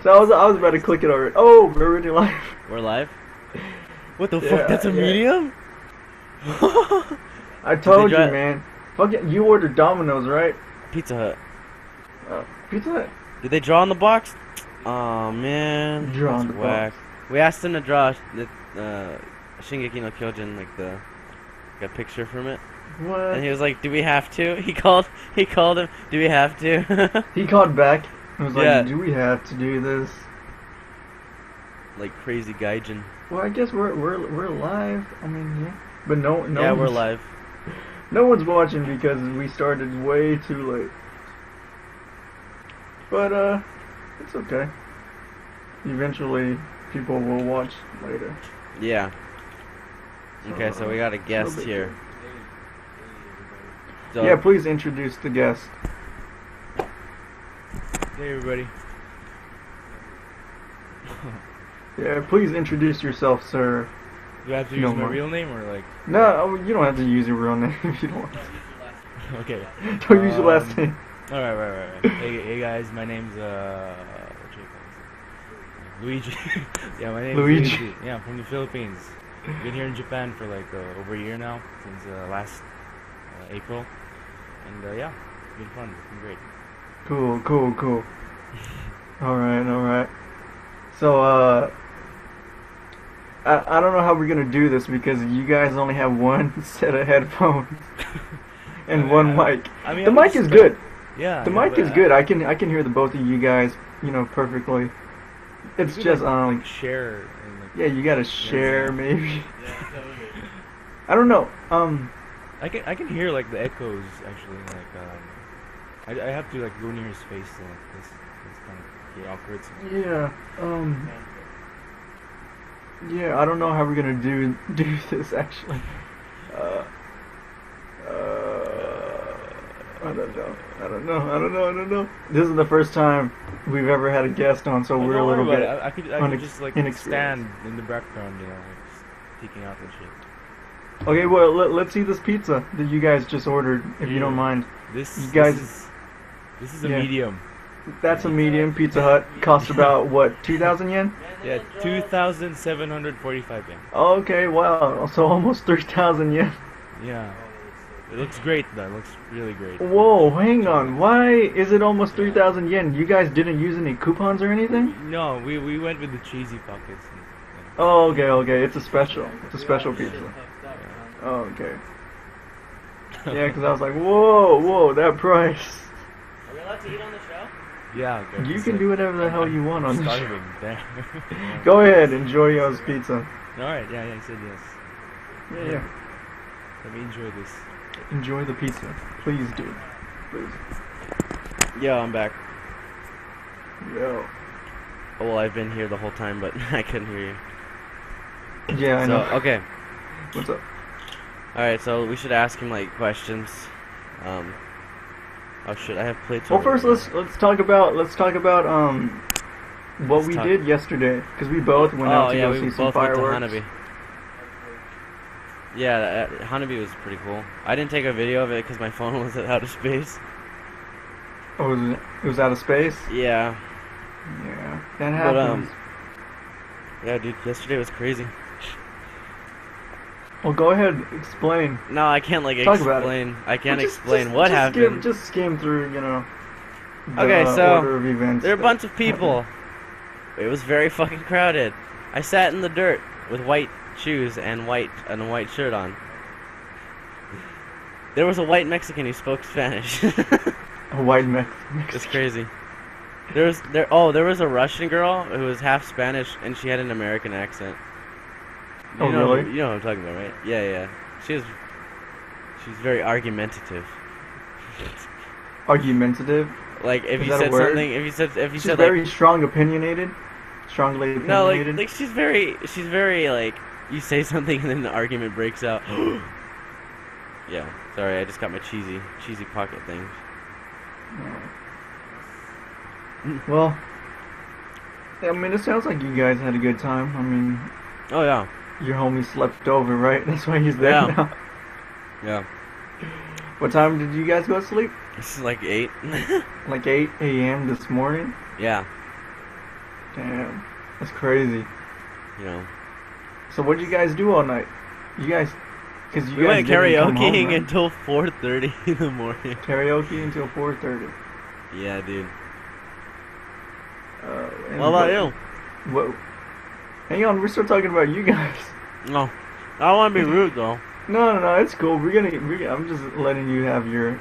So I was about to click it already. Oh, we're already live. We're live? What the Yeah, fuck? That's a yeah. medium? I told you, dry- man. Fuck it, you ordered Domino's, right? Pizza Hut. Pizza Hut. Did they draw on the box? Oh man, Draw that's on the whack. box. We asked him to draw the Shingeki no Kyojin, like a picture from it, What? and he was like, "Do we have to?" He called him. "Do we have to?" He called back and was Yeah. like, "Do we have to do this?" Like crazy gaijin. Well, I guess we're live. I mean, yeah, but no, Yeah, we're one's- live. No one's watching because we started way too late. But it's okay. Eventually, people will watch later. Yeah. Okay, so we got a guest big here. deal. So, Yeah, please introduce the guest. Hey everybody. Yeah, please introduce yourself, sir. Do I have to No use my more. real name or like? No, you don't have to use your real name if you don't want. Okay. Don't use your last name. All right, right. Hey guys, my name's what should I call this? Luigi. Yeah, my name's Luigi. Luigi. Yeah, I'm from the Philippines. Been here in Japan for like over a year now, since last April, and yeah, it's been fun. It's been great. Cool. Alright. So, I don't know how we're gonna do this because you guys only have one set of headphones and one mic. I mean, The I'm mic just is good. Yeah. The yeah, mic but is good. I can hear the both of you guys, perfectly. It's we just like, share. And, like, yeah, you gotta share maybe. Yeah, totally. I don't know. I can hear like the echoes actually. Like I have to like go near his face to like this. It's kind of get awkward. Yeah. Yeah, I don't know how we're gonna do this actually. I don't know. This is the first time we've ever had a guest on, so Oh, we're a don't worry little about bit. it. I could just like stand in the background, you know, like just peeking out and shit. Okay, well let's see this pizza that you guys just ordered, if you don't mind. This You guys- this is a yeah. medium. That's a medium Pizza Hut. Cost about what, 2,000 yen? Yeah, 2,745 yen. Okay, wow. So almost 3,000 yen. Yeah, it looks great. That looks really great. Whoa, hang on. Why is it almost 3,000 yen? You guys didn't use any coupons or anything? No, we went with the cheesy pockets. And, Oh, okay. It's a special. It's a special pizza. Oh, okay. Yeah, because I was like, whoa, that price. Are we allowed to eat on the show? Yeah, okay, You it's can like- do whatever the hell you want on the show. starving. Damn. Go ahead, enjoy yours pizza. All right, yeah, he said yes. Yeah. Let me enjoy this. Enjoy the pizza. Please do. Please. Yo, I'm back. Yo. Oh, well, I've been here the whole time, but I couldn't hear you. Yeah, I So, know. okay. What's up? Alright, so we should ask him, like, questions. Oh shit, I have plates Well, over first there. let's talk about what Let's we talk- did yesterday, because we both went out to yeah, go we see some both fireworks. went to Hanabi. Yeah, Hanabi was pretty cool. I didn't take a video of it because my phone was out of space. Oh, it was out of space. Yeah. Yeah, that But, happens. Yeah, dude, yesterday was crazy. Well, go ahead, explain. No, I can't, like, Talk about it. explain. I can't Well, just- explain just- what just happened. Just skim through, the Okay, so, order of events. There are a that bunch of people. It was very fucking crowded. I sat in the dirt with white shoes and a white shirt on. There was a white Mexican who spoke Spanish. A white Mexican. It's crazy. There was a Russian girl who was half Spanish and she had an American accent. Oh, really? You know what I'm talking about, right? Yeah. She's very argumentative. Argumentative. Like if Is you that a said word? something, if you She's said very like strongly opinionated. no, like she's very like you say something and then the argument breaks out. Yeah, sorry, I just got my cheesy pocket thing. Well, I mean, it sounds like you guys had a good time. I mean, Oh yeah, your homie slept over, right? That's why he's there Yeah. now. yeah. What time did you guys go to sleep? This is like 8. Like 8 a.m. this morning? Yeah. Damn, that's crazy. You know. So what did you guys do all night? You guys, because you We guys went didn't come home, karaokeing right? until 4:30 in the morning. Karaoke until 4:30. Yeah, dude. And What about you? What? Hang on, we're still talking about you guys. No, I don't want to be rude though. No, it's cool. I'm just letting you have your,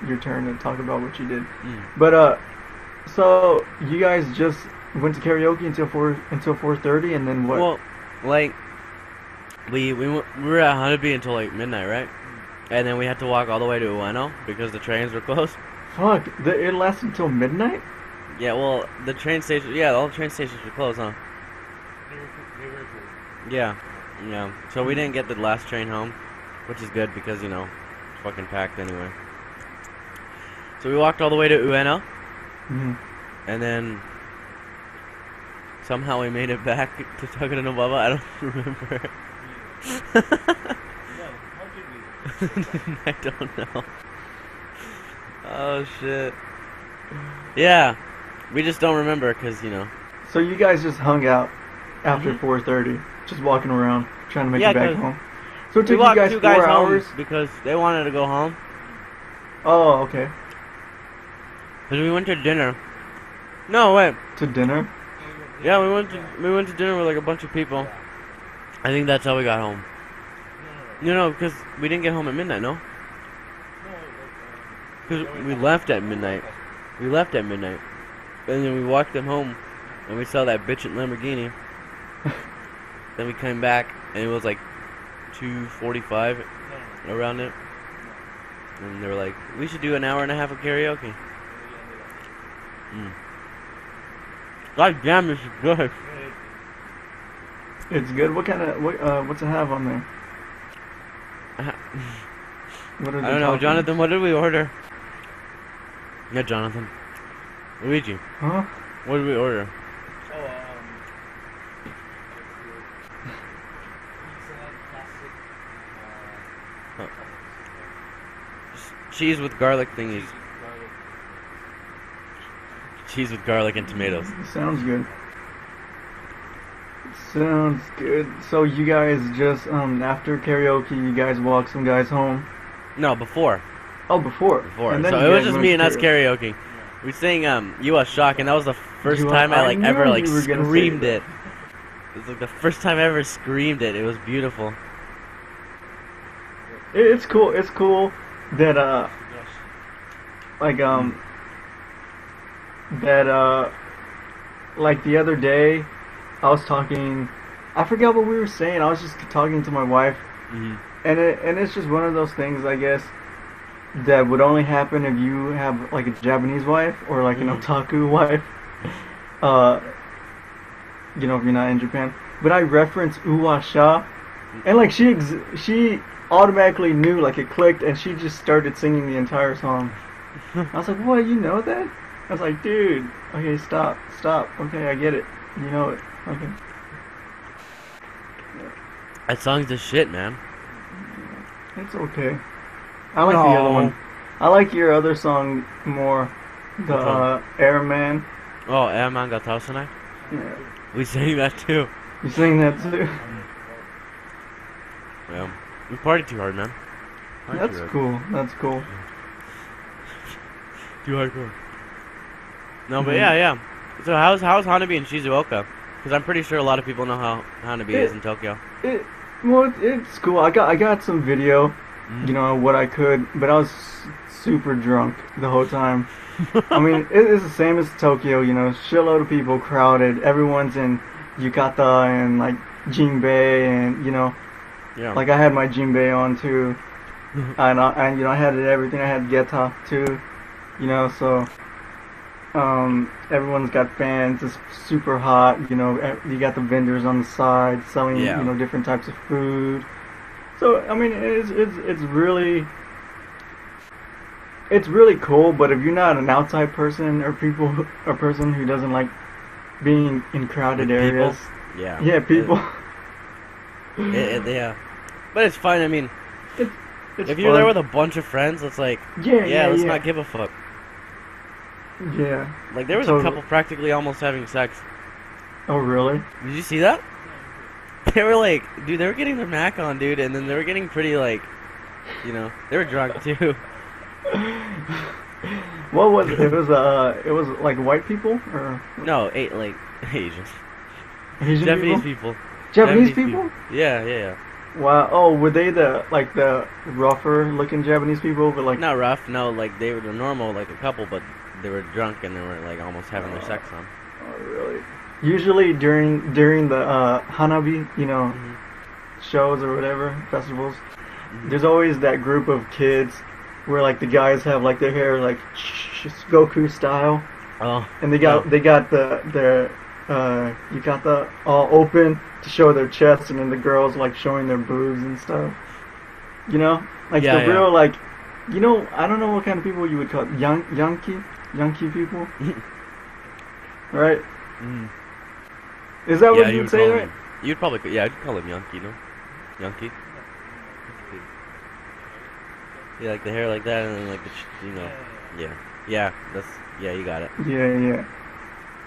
your turn to talk about what you did. But so you guys just went to karaoke until 4:30, and then what? Well, like we were at Honeybee until like midnight, right? And then we had to walk all the way to Ueno because the trains were closed. Fuck, it lasted until midnight? Yeah, well, the train station, yeah, all the train stations were closed, huh? They were cool. Yeah. So we didn't get the last train home, which is good because, it's fucking packed anyway. So we walked all the way to Ueno, and then somehow we made it back to Takanobaba. I don't remember. How did we? I don't know. Oh, shit. Yeah, we just don't remember because, So you guys just hung out after 4:30, just walking around, trying to make it back home. So it took you guys 4 hours? Because they wanted to go home. Oh, okay. Because we went to dinner. No, wait. To dinner? Yeah, we went to dinner with like a bunch of people. I think that's how we got home. No, because we didn't get home at midnight, no? Because we left at midnight. We left at midnight. And then we walked them home, and we saw that bitch at Lamborghini. Then we came back, and it was like 2:45 around it. And they were like, we should do an hour and a half of karaoke. God damn, this is good. It's good. What's it have on there? What are I the don't know, toppings? Jonathan, what did we order? Yeah, Jonathan. Luigi, Huh? what did we order? Cheese with garlic thingies. Cheese with garlic and tomatoes. Sounds good. Sounds good. So you guys just after karaoke, you guys walked some guys home. No, before. Oh, before. Before. then So you it was guys just went me to and us karaoke. We sang You Are Shock, and that was the first time I knew ever you were gonna say screamed that. it. It was like the first time I ever screamed it. It was beautiful. It's cool. It's cool that like like the other day, I was talking. I forgot what we were saying. I was just talking to my wife, and it's just one of those things, I guess, that would only happen if you have like a Japanese wife or like an otaku wife. If you're not in Japan. But I referenced Uwasha, and like she automatically knew, like it clicked, and she just started singing the entire song. I was like, "What? You know that?" I was like, "Dude, okay, stop. Okay, I get it. You know it. Okay." That song's the shit, man. It's okay. I like the other one. I like your other song more. The Airman. Oh, Airman ga Taosanai? Yeah. We sang that too. You sing that too? Yeah. We partied too hard, man. That's cool. That's cool. Too hardcore. No, but yeah. So how's Hanabi in Shizuoka? Because I'm pretty sure a lot of people know how Hanabi is in Tokyo. It's cool. I got some video, what I could, but I was super drunk the whole time. I mean, it's the same as Tokyo, shitload of people, crowded. Everyone's in yukata and like jinbei, and Yeah. like I had my jinbei on too, and I had everything. I had geta too, so. Everyone's got fans. It's super hot. You got the vendors on the side selling, different types of food. So I mean, it's really cool. But if you're not an outside person or a person who doesn't like being in crowded areas, people. Yeah, but it's fine. I mean, it's if you're there with a bunch of friends, it's like, let's not give a fuck. Yeah. Like, there was a couple practically almost having sex Oh, really? Did you see that? They were like, dude, they were getting their mac on, dude, and then they were getting pretty like, you know, they were drunk too. What was it? It was like white people or No, like Asians, Asian Japanese people? people. Japanese people? Yeah, yeah, yeah. Wow. Oh, were they the rougher looking Japanese people? But like Not rough, no, like they were normal, like a couple, but they were drunk and they were like almost having their sex on. Oh, really? Usually during the hanabi, you know, shows or whatever, festivals, there's always that group of kids where like the guys have like their hair like Goku style, Oh, and they got their yukata all open to show their chest, and then the girls like showing their boobs and stuff. You know, like Yeah, the yeah. real like, you know, I don't know what kind of people you would call Yankee people, right? Mm. Is that Yeah, what you you'd would say, call right? him. You'd probably, yeah, I'd call him Yankee, no? Yankee. Yeah, like the hair like that, and then like the, you know, yeah, yeah, you got it. Yeah.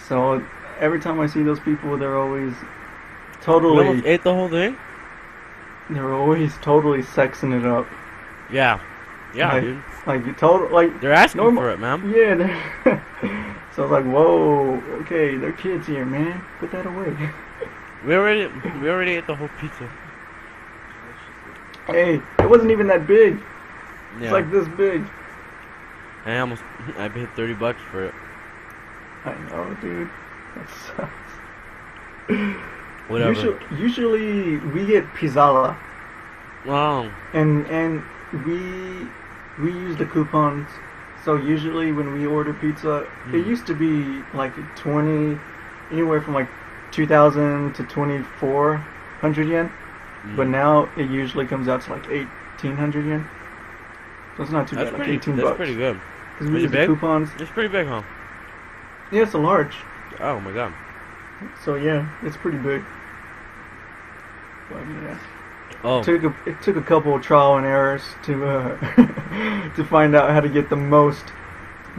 So every time I see those people, they're always You almost totally, ate the whole thing? sexing it up. Yeah, like, dude. Like total, like They're asking normal. for it, man. Yeah. So I was like, whoa, okay, they're kids here, man. Put that away. We already ate the whole pizza. Hey, it wasn't even that big. Yeah. It's like this big. I paid $30 for it. I know, dude. That sucks. Whatever. Usually we get pizzala, Wow. and we use the coupons. So usually when we order pizza, it used to be like 20, anywhere from like 2,000 to 2,400 yen. But now it usually comes out to like 1,800 yen. So it's not too bad, like 18 bucks. That's pretty good. Because Is we it use the big? coupons. It's pretty big, huh? Yeah, it's a large. Oh my god. So yeah, it's pretty big. But yeah. Oh. It took a couple of trial and errors to to find out how to get the most,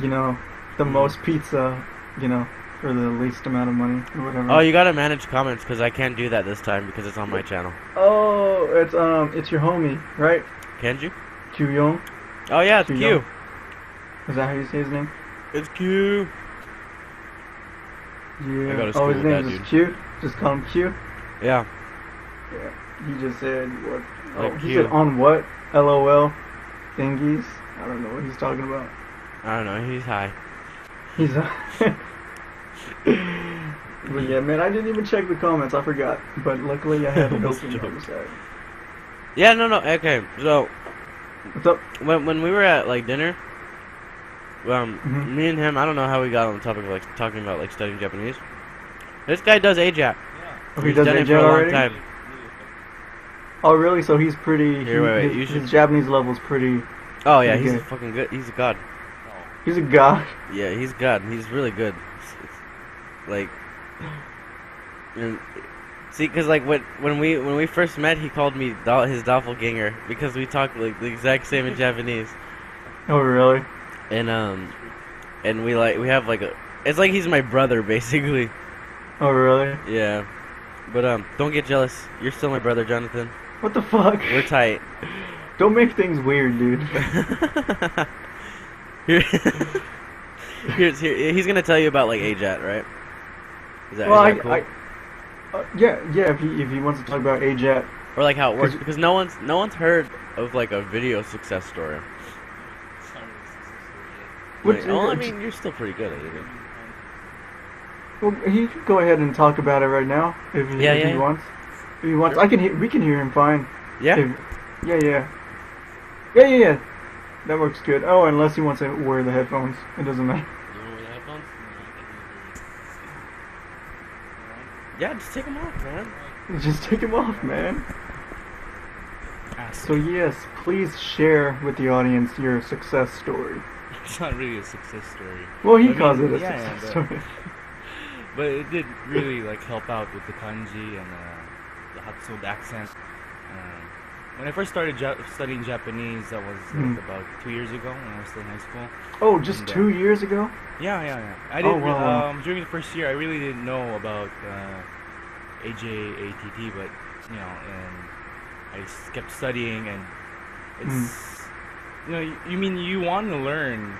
you know, the most pizza, you know, for the least amount of money or whatever. Oh, you gotta manage comments because I can't do that this time because it's on my channel. Oh, it's your homie, right? Can't you? Kyuyong. Oh yeah, it's Q. Kyuyong. Is that how you say his name? It's Q. Yeah. I go to Oh, school his with name that is dude. Q. Just call him Q. Yeah. Yeah. He just said what? Like Oh, he Q. said on what? LOL. Thingies. I don't know what he's talking about. I don't know. He's high. He's but yeah, man, I didn't even check the comments. I forgot. But luckily, I had it Almost open joked. on the side. Yeah. No. Okay. So What's up? when we were at like dinner, Mhm. me and him, I don't know how we got on the topic of like talking about like studying Japanese. This guy does AJAP. Oh, he He's does done it it for a long already? time. Oh, really? So he's pretty. Here, wait, his, you should- his Japanese level's pretty. Oh yeah, Pretty he's good. fucking good. He's a god. He's a god. Yeah, he's god. He's really good. It's like, and, see, cause like when we first met, he called me his doppelganger because we talk like the exact same in Japanese, Oh, really? and we have like a. It's like he's my brother basically. Oh, really? Yeah, but don't get jealous. You're still my brother, Jonathan. What the fuck? We're tight. Don't make things weird, dude. Here, he's gonna tell you about like AJAT, right? Is that, Well, is that cool? yeah. If he wants to talk about AJAT, Or like how it works, 'cause- because no one's heard of like a video success story. Which- Wait, well, I mean, you're still pretty good at it. well, he can go ahead and talk about it right now if he, Yeah, if yeah, he yeah. wants. If he wants, Sure. we can hear him fine. Yeah. Yeah. That works good. Oh, unless he wants to wear the headphones, it doesn't matter. You wanna wear the headphones? Yeah, just take them off, man. Just take him off, man. Ask. So yes, please share with the audience your success story. It's not really a success story. Well, he I calls mean, it a yeah, success but- story. But it did really like help out with the kanji and the Hatsu, the accent. when I first started studying Japanese, that was like about 2 years ago when I was still in high school. Oh, just And, 2 years ago? Yeah. I Oh, didn't. wow. During the first year, I really didn't know about AJATT, but and kept studying, and it's you mean you want to learn,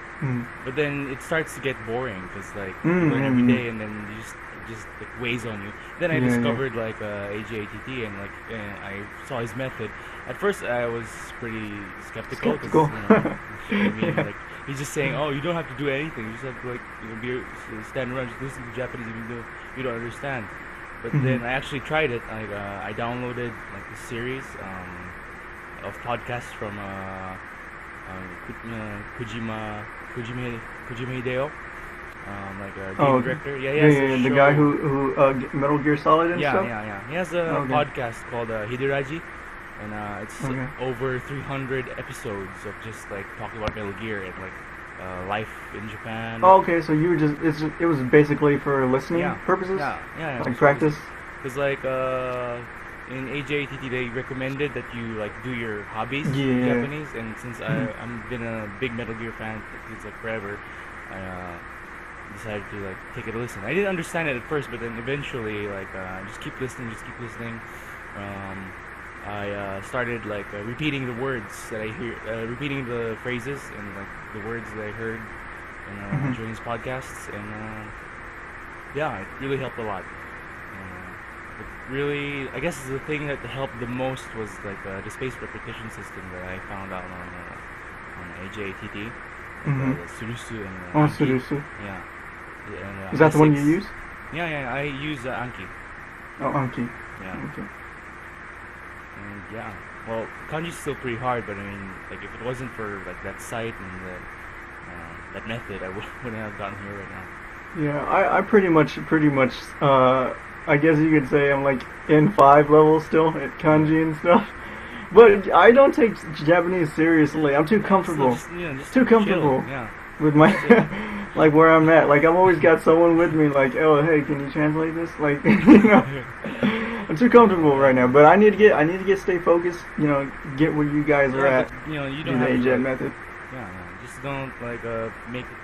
but then it starts to get boring because like you learn every day, and then it just like weighs on you. Then I discovered like AJATT, and like I saw his method. At first, I was pretty skeptical because I mean, like he's just saying, oh, you don't have to do anything. You just have to like stand around, just listen to Japanese, even though you don't understand. But then I actually tried it. I downloaded like a series of podcasts from Kojima Hideo, like a game director. The guy who Metal Gear Solid and stuff. Yeah. He has a podcast called Hideraji, and it's over 300 episodes of just like talking about Metal Gear and like life in Japan. Oh, okay. So you were it was basically for listening purposes. Yeah. Like practice. Because like in AJATT they recommended that you like do your hobbies in Japanese, and since I've been a big Metal Gear fan since like forever, I decided to like take a listen. I didn't understand it at first, but then eventually like just keep listening. I started like repeating the words that I hear, repeating the phrases and like the words that I heard during his podcasts, and it really helped a lot. But really, I guess the thing that helped the most was like the spaced repetition system that I found out on AJATT, the Surusu and Anki. Surusu. Yeah. And, is that the one you use? Yeah, I use Anki. Oh, Anki. Yeah. Okay. And well, kanji's still pretty hard, but I mean, like if it wasn't for like that site and that method, I wouldn't have gotten here right now. Yeah, I pretty much I guess you could say I'm like N5 level still at kanji and stuff. But I don't take Japanese seriously. I'm too comfortable. Just too comfortable. Chill. Yeah. With my like where I'm at. Like I've always got someone with me. Like, oh hey, can you translate this? Like I'm too comfortable right now. But I need to stay focused. Get where you guys are at. But, you don't the have AJ method. Yeah. Just don't like make it.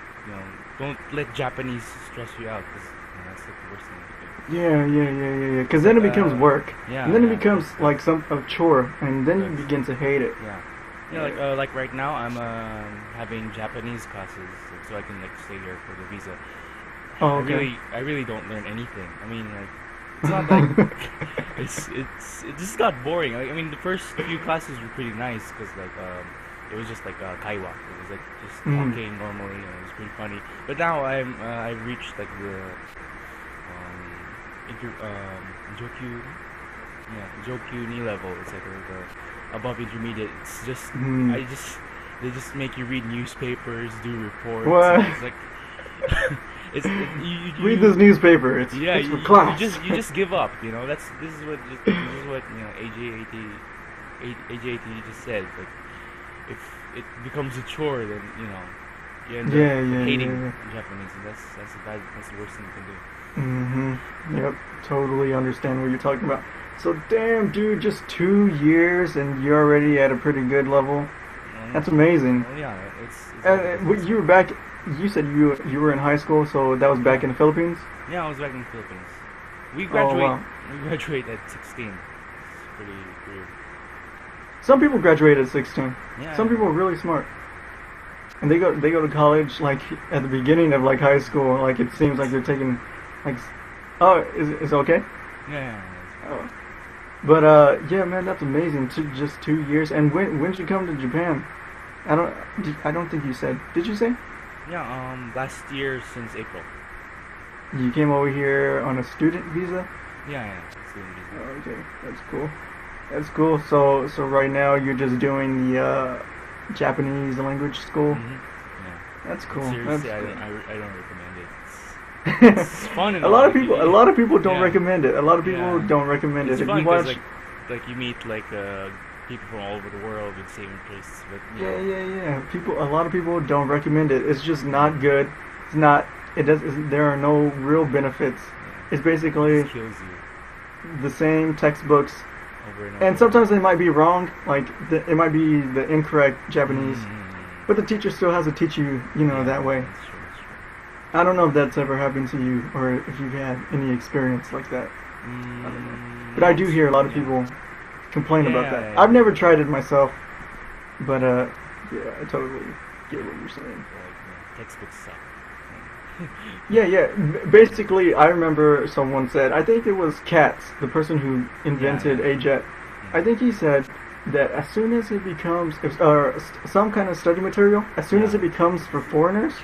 Don't let Japanese stress you out, because that's like the worst thing to do. Yeah. Because then it becomes work. And then it becomes like a chore, and then you begin to hate it. Yeah. Like right now, I'm having Japanese classes, so I can like stay here for the visa. Oh, okay. I really don't learn anything. I mean, like it's not like it just got boring. Like, I mean, the first few classes were pretty nice because like it was just like kaiwa. It was like just talking normally, and it was pretty funny. But now I've reached like the Jokyu knee level. It's like above intermediate. It's just they just make you read newspapers, do reports. What? It's like you read this newspaper. It's for class. You just give up. This is what AJAT just said. Like if it becomes a chore, then you end up hating Japanese, and that's the worst thing you can do. Yep, totally understand what you're talking about. So damn, dude, just 2 years and you're already at a pretty good level. That's amazing. Well, yeah, it's you were back. You said you were in high school, so that was back in the Philippines. Yeah, I was back in the Philippines. We graduate at 16. It's pretty weird. Some people graduate at 16. Yeah. Some people are really smart. And they go to college like at the beginning of like high school. Like it seems like they're taking like, oh, is it okay? Yeah. Oh. But yeah, man, that's amazing. Just 2 years. And when did you come to Japan? I don't think you said. Did you say? Yeah. Last year since April. You came over here on a student visa? Yeah. Student visa. Oh, okay, that's cool. That's cool. So right now you're just doing the Japanese language school. Yeah. That's cool. Seriously, I don't recommend it. It's fun. A lot of people don't recommend it. A lot of people don't recommend it. If fun you watch, like you meet like people from all over the world with same interests. But yeah. A lot of people don't recommend it. It's just not good. It's not. There are no real benefits. It's basically it kills you. The same textbooks over and over. And sometimes they might be wrong, like it might be the incorrect Japanese, but the teacher still has to teach you, that way. That's true, that's true. I don't know if that's ever happened to you or if you've had any experience like that. I don't know. But I do hear a lot of people complain about that. Yeah. I've never tried it myself, but yeah, I totally get what you're saying. Textbooks suck. Yeah. Basically, I remember someone said, I think it was Katz, the person who invented AJET. I think he said that as soon as it becomes some kind of study material, as soon as it becomes for foreigners,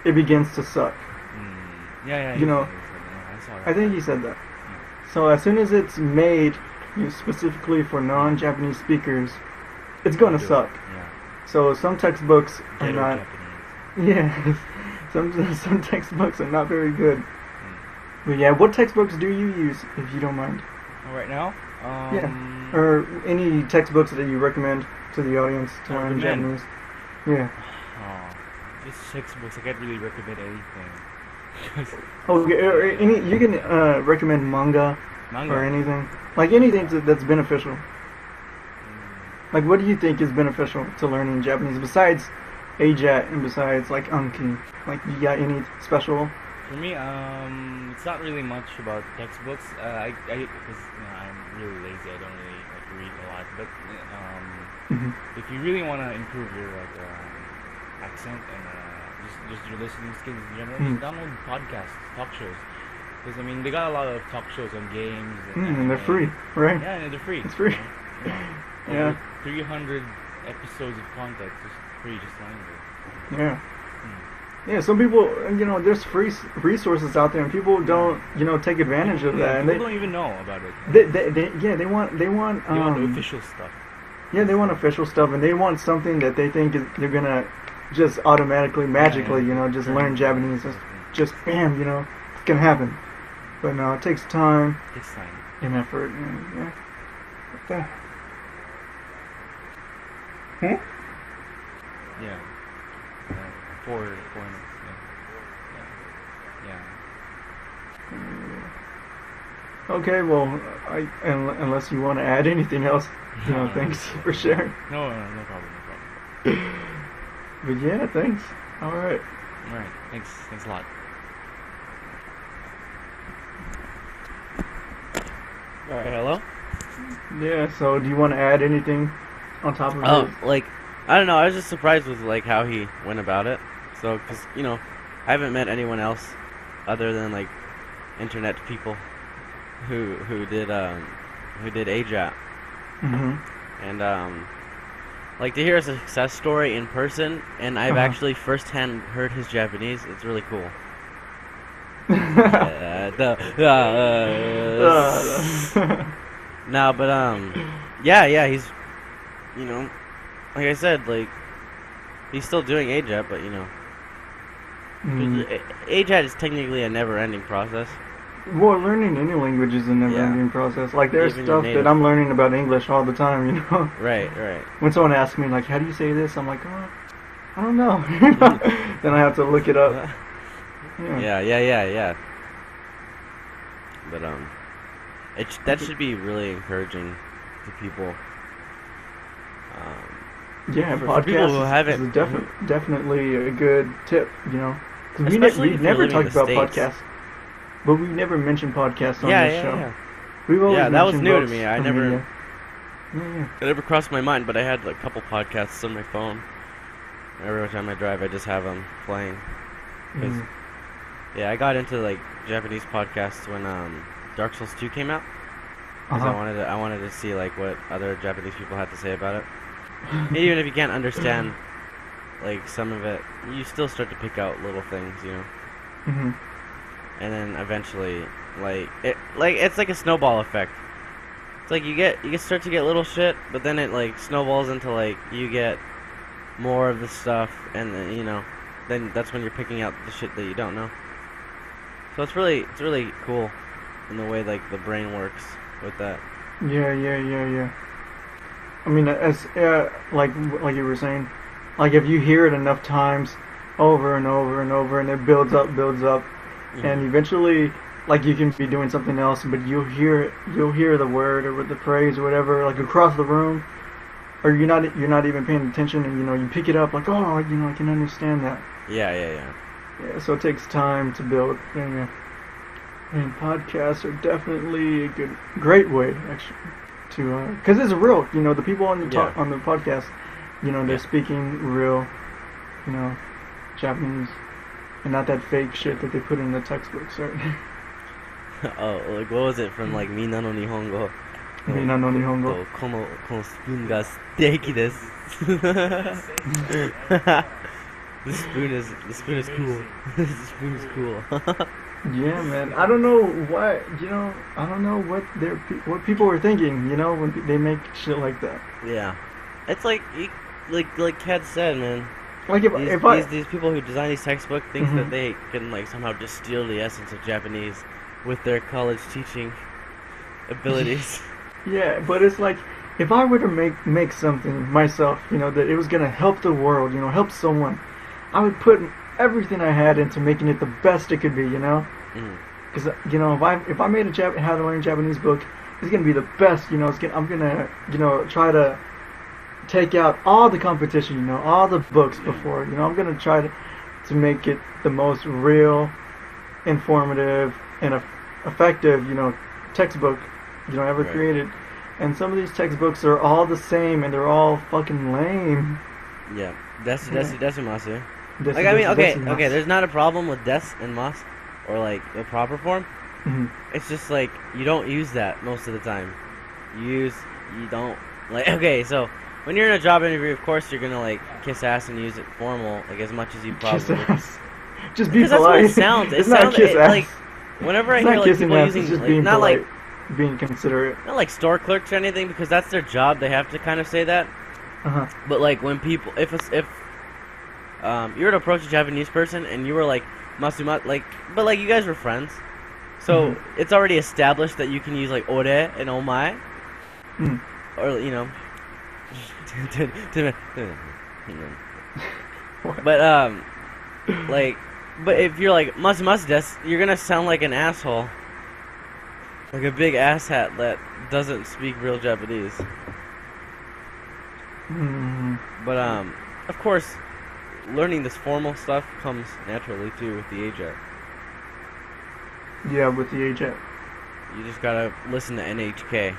it begins to suck. Yeah. I think he said that. So as soon as it's made specifically for non-Japanese speakers, it's going to suck. Yeah. So some textbooks are Ghetto not. Japanese. Yeah, some textbooks are not very good. But yeah, what textbooks do you use, if you don't mind? Right now? Yeah. Or any textbooks that you recommend to the audience to learn Japanese? Yeah. Oh, just textbooks. I can't really recommend anything. Okay, or you can recommend manga or anything. Like anything that's beneficial. Like what do you think is beneficial to learning Japanese besides AJET and besides like Anki? Like you got any special? For me, it's not really much about textbooks. Because I'm really lazy. I don't really read a lot. But if you really want to improve your accent and just your listening skills in general, just download podcasts, talk shows. Because they got a lot of talk shows on games. And they're free, right? Yeah, and they're free. It's free. Yeah. 300 episodes of content just free, just language. Yeah. Yeah, some people, there's free resources out there, and people don't, take advantage of that. And people don't even know about it. They want They want the official stuff. Yeah, they want official stuff, and they want something that they think they're gonna just automatically, magically, just learn Japanese. Just bam, it's gonna happen. But no, it takes time. It takes time. And effort. And, yeah. Yeah. 4 minutes. Yeah. Okay, well, unless you want to add anything else, thanks for sharing. No problem. But yeah, thanks. All right. Thanks a lot. All right, hello. Yeah. So, do you want to add anything on top of it? I don't know. I was just surprised with how he went about it. So, because I haven't met anyone else other than internet people who did AJAT. And to hear a success story in person, and I've actually firsthand heard his Japanese. It's really cool. No, but yeah, he's like I said, he's still doing AJAT, but AJAT is technically a never-ending process. Well, learning any language is a never-ending process. Like, there's stuff that I'm learning about English all the time, Right. When someone asks me, how do you say this? I'm like, oh, I don't know. Then I have to look it up. Yeah. But, that should be really encouraging to people. Yeah, for people who haven't, is definitely a good tip, because we've never talked about podcasts, but we've never mentioned podcasts on this show. Yeah. We've always that was mentioned new to books me. It never crossed my mind, but I had a couple podcasts on my phone. Every time I drive, I just have them playing. I got into Japanese podcasts when Dark Souls 2 came out. Because I wanted to see what other Japanese people had to say about it. Even if you can't understand some of it, you still start to pick out little things, And then eventually, it's like a snowball effect. It's you start to get little shit, but then it snowballs into you get more of the stuff, and then that's when you're picking out the shit that you don't know. So it's really cool in the way the brain works with that. Yeah. I mean, as like you were saying, if you hear it enough times, over and over and over, and it builds up, and eventually like you can be doing something else, but you'll hear the word or the phrase or whatever like across the room, or you're not even paying attention, and you pick it up like, oh, I can understand that. Yeah. Yeah, so it takes time to build. And podcasts are definitely a great way actually to, because it's real. The people on the on the podcast, they're speaking real, Japanese, and not that fake shit that they put in the textbooks, right? Oh, like what was it from like Minna no Nihongo? Minna no Nihongo. このスプーンが素敵です。The spoon is cool. The spoon is cool. Yeah, man. I don't know what I don't know what people are thinking. When they make shit like that. Yeah, it's like Kat said, man. Like these people who design these textbooks think that they can like somehow distill the essence of Japanese with their college teaching abilities. Yeah, but it's like if I were to make something myself, that it was gonna help the world, help someone, I would put everything I had into making it the best it could be, Because if I made a how to learn Japanese book, it's gonna be the best, I'm gonna try to take out all the competition, all the books before, I'm gonna try to make it the most real, informative, and effective, textbook, ever created. And some of these textbooks are all the same, and they're all fucking lame. Yeah, decimasu. Like, I mean, okay, there's not a problem with des and mas, or like the proper form. It's just like you don't use that most of the time. You don't like. Okay, so when you're in a job interview, of course you're gonna like kiss ass and use it formal, like as much as you probably. Kiss ass. Just be polite. That's what it sounds. It's not kiss ass. Like whenever I hear like people using, just like, being not polite, like being considerate. Not like store clerks or anything, because that's their job. They have to kind of say that. But like when people, if you were to approach a Japanese person and you were like masuma, like, but like you guys were friends, so it's already established that you can use like ore and omae, or but like, but if you're like masumasu desu, you're gonna sound like an asshole, like a big asshat that doesn't speak real Japanese. But of course, learning this formal stuff comes naturally too with the AJET. Yeah, with the AJET. You just gotta listen to NHK,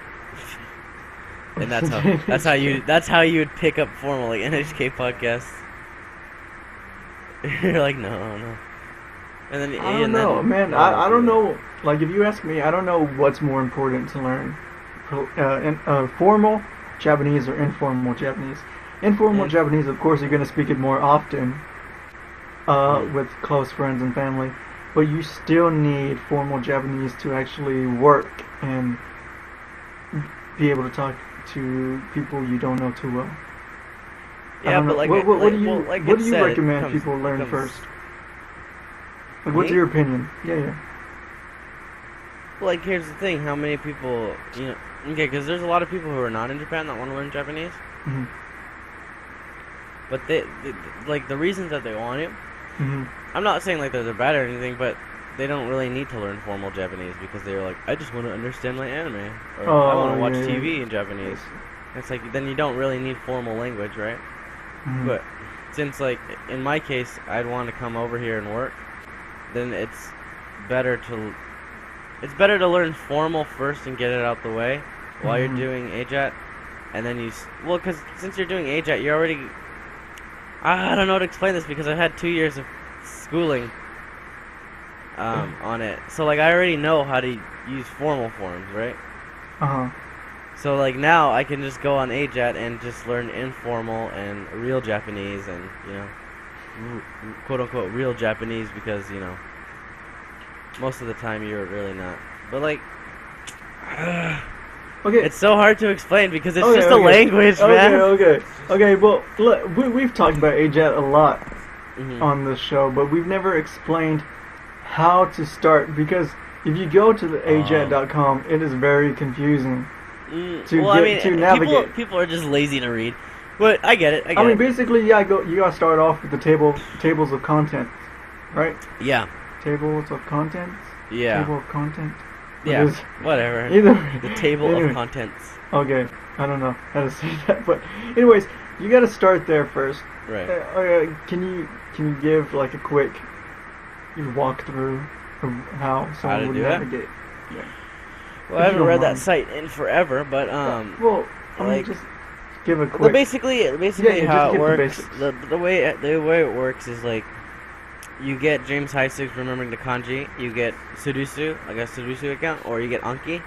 and that's how you would pick up formal, like NHK podcasts. You're like no, and then I don't know, man. I don't know. Like if you ask me, I don't know what's more important to learn, formal Japanese or informal Japanese. Informal Japanese, of course, you're going to speak it more often with close friends and family, but you still need formal Japanese to actually work and be able to talk to people you don't know too well. Yeah, but like, what do you recommend people learn first? Like, what's your opinion? Yeah. Well, like, here's the thing: how many people, okay, because there's a lot of people who are not in Japan that want to learn Japanese. But they like the reasons that they want to. I'm not saying like they're bad or anything, but they don't really need to learn formal Japanese because they're like, I just want to understand my anime, or I want to watch TV in Japanese. It's like then you don't really need formal language, right? But since like in my case, I'd want to come over here and work, then it's better to learn formal first and get it out the way while you're doing AJET, and then because since you're doing AJET, you're already. I don't know how to explain this because I've had 2 years of schooling on it. So, like, I already know how to use formal forms, right? So, like, now I can just go on AJET and just learn informal and real Japanese and, quote-unquote real Japanese because, most of the time you're really not. But, like... Okay. It's so hard to explain because it's just a language, man. Okay, well, look, we've talked about AJET a lot on this show, but we've never explained how to start, because if you go to the AJET.com, it is very confusing to navigate. People are just lazy to read, but I get it. I mean, basically, you gotta start off with the tables of contents, right? Yeah. Tables of contents? Yeah. Table of content. Yeah. It is- Whatever. Either way. The table Anyway. of contents. Okay, I don't know how to say that, but anyways, you got to start there first. Right. Can you give like a quick walkthrough of how someone to would do it? navigate? Yeah. Well, I If you haven't don't read that mind. site in forever, but Well, I mean, like- just give a Well, quick. basically Yeah, how just it give the works. basics. The way it works is like you get James Heisig's remembering the kanji. You get Sudoku, like a Sudoku account, or you get Anki.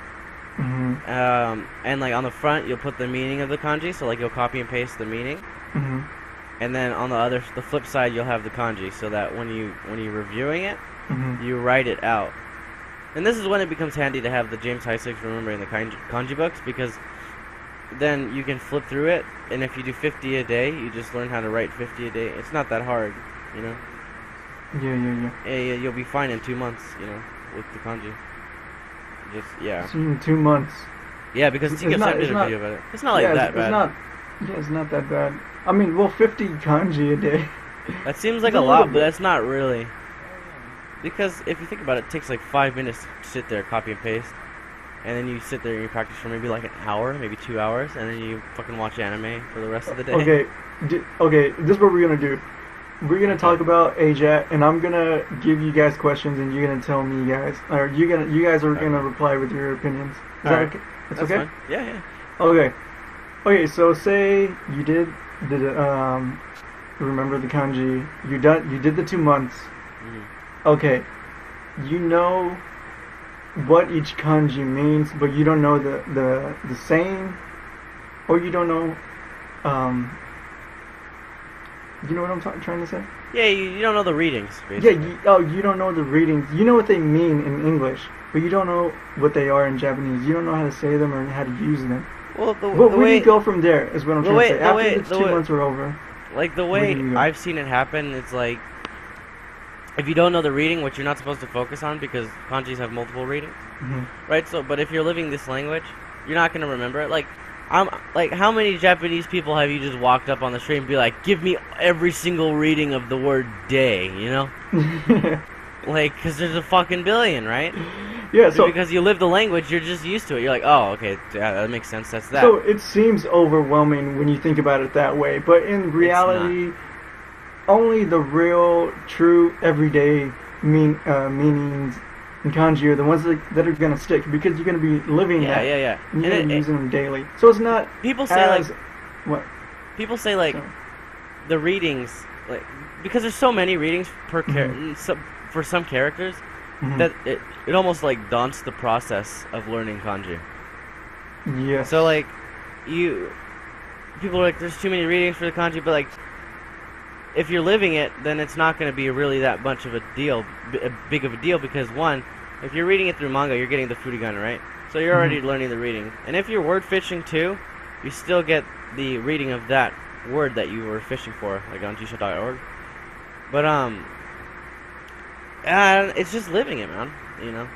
Mhm. And like on the front, you'll put the meaning of the kanji. So like you'll copy and paste the meaning, Mhm. and then on the flip side, you'll have the kanji. So that when you're reviewing it, Mhm. you write it out. And this is when it becomes handy to have the James Heisig's remembering the kanji books, because then you can flip through it, and if you do 50 a day, you just learn how to write 50 a day. It's not that hard, you know. Yeah. You'll be fine in 2 months, you know, with the kanji. Just So in 2 months. yeah, because It's Tika not- Sam did it's a not- video about it. It's not like yeah, that it's bad. not. Yeah, it's not that bad. I mean, well, 50 kanji a day. That seems like It's a a lot, little but bit. that's not really. Because if you think about it, it takes like 5 minutes to sit there, copy and paste. And then you sit there and you practice for maybe like an hour, maybe 2 hours, and then you fucking watch anime for the rest of the day. Okay, okay. This is what we're gonna do. We're gonna talk about AJAT, and I'm gonna give you guys questions, and you're gonna tell me guys, or you guys are gonna reply with your opinions. Is that Alright. okay? That's That's okay. fine. Yeah. Okay. Okay. So say you did remember the kanji. You did the 2 months. Mhm. Okay. You know what each kanji means, but you don't know the saying, or you don't know. You know what I'm trying to say? Yeah, you don't know the readings, Yeah. basically. You don't know the readings. You know what they mean in English, but you don't know what they are in Japanese. You don't know how to say them or how to use them. Well, But the where do way, you go from there? Is what I'm the trying way- to say. the After way- the the 2 way- months are over. like the where way do you go? I've seen it happen, it's like if you don't know the reading, which you're not supposed to focus on because kanjis have multiple readings, Mhm. right? So, but if you're living this language, you're not gonna remember it. Like, how many Japanese people have you just walked up on the street and be like, "Give me every single reading of the word day," you know? Like, because there's a fucking billion, right? Yeah. So because you live the language, you're just used to it. You're like, oh, okay, yeah, that makes sense. That's that. So it seems overwhelming when you think about it that way, but in reality, only the real, true, everyday meanings in kanji are the ones that are gonna stick because you're gonna be living yeah, that. yeah. And you're And gonna be it- using them daily. So it's not people say like as what? people say like Sorry. the readings, like because there's so many readings per Mhm. for some characters Mhm. that it almost like daunts the process of learning kanji. Yes. So like people are like, there's too many readings for the kanji, but like if you're living it, then it's not going to be really that much of a deal, big of a deal, because one, if you're reading it through manga, you're getting the furigana, right? So you're already learning the reading, and if you're word fishing too, you still get the reading of that word that you were fishing for, like on jisha.org. But it's just living it, man. You know,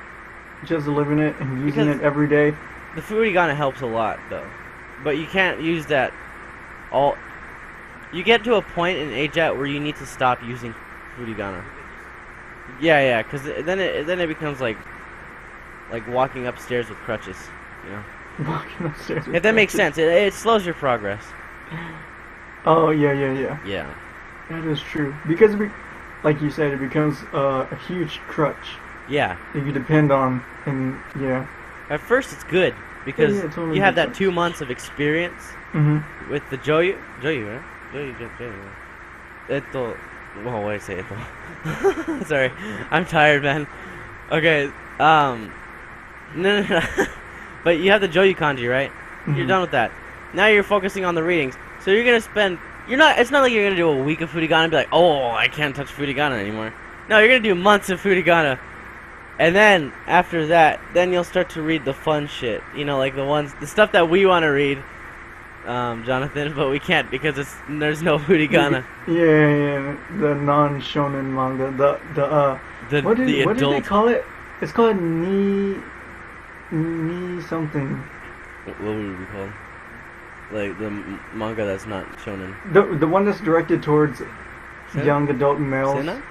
just living it and using Because- it every day. the furigana helps a lot though, but you can't use that all. You get to a point in AJAT where you need to stop using furigana. Yeah, because then it becomes like walking upstairs with crutches, you know. Walking upstairs. with If that makes crutches. sense, it slows your progress. Oh yeah. Yeah. That is true because like you said, it becomes a huge crutch Yeah. that you depend on, and yeah. At first, it's good because Yeah, it totally you have makes that sense. 2 months of experience Mhm. with the Joyu, right? Joyu. Well, wait, say eto. Sorry, I'm tired, man. Okay, no. But you have the Joyu kanji, right? You're Mhm. done with that. Now you're focusing on the readings. So you're gonna spend. It's not like you're gonna do a week of furigana and be like, oh, I can't touch furigana anymore. No, you're gonna do months of furigana. And then, after that, then you'll start to read the fun shit. You know, like the stuff that we want to read, Jonathan, but we can't because there's no furigana. Yeah, the non-shonen manga, what did they adult. call it? It's called ni something. What would we call it? Like the manga that's not shonen. The one that's directed towards Sen- young adult males. Sena?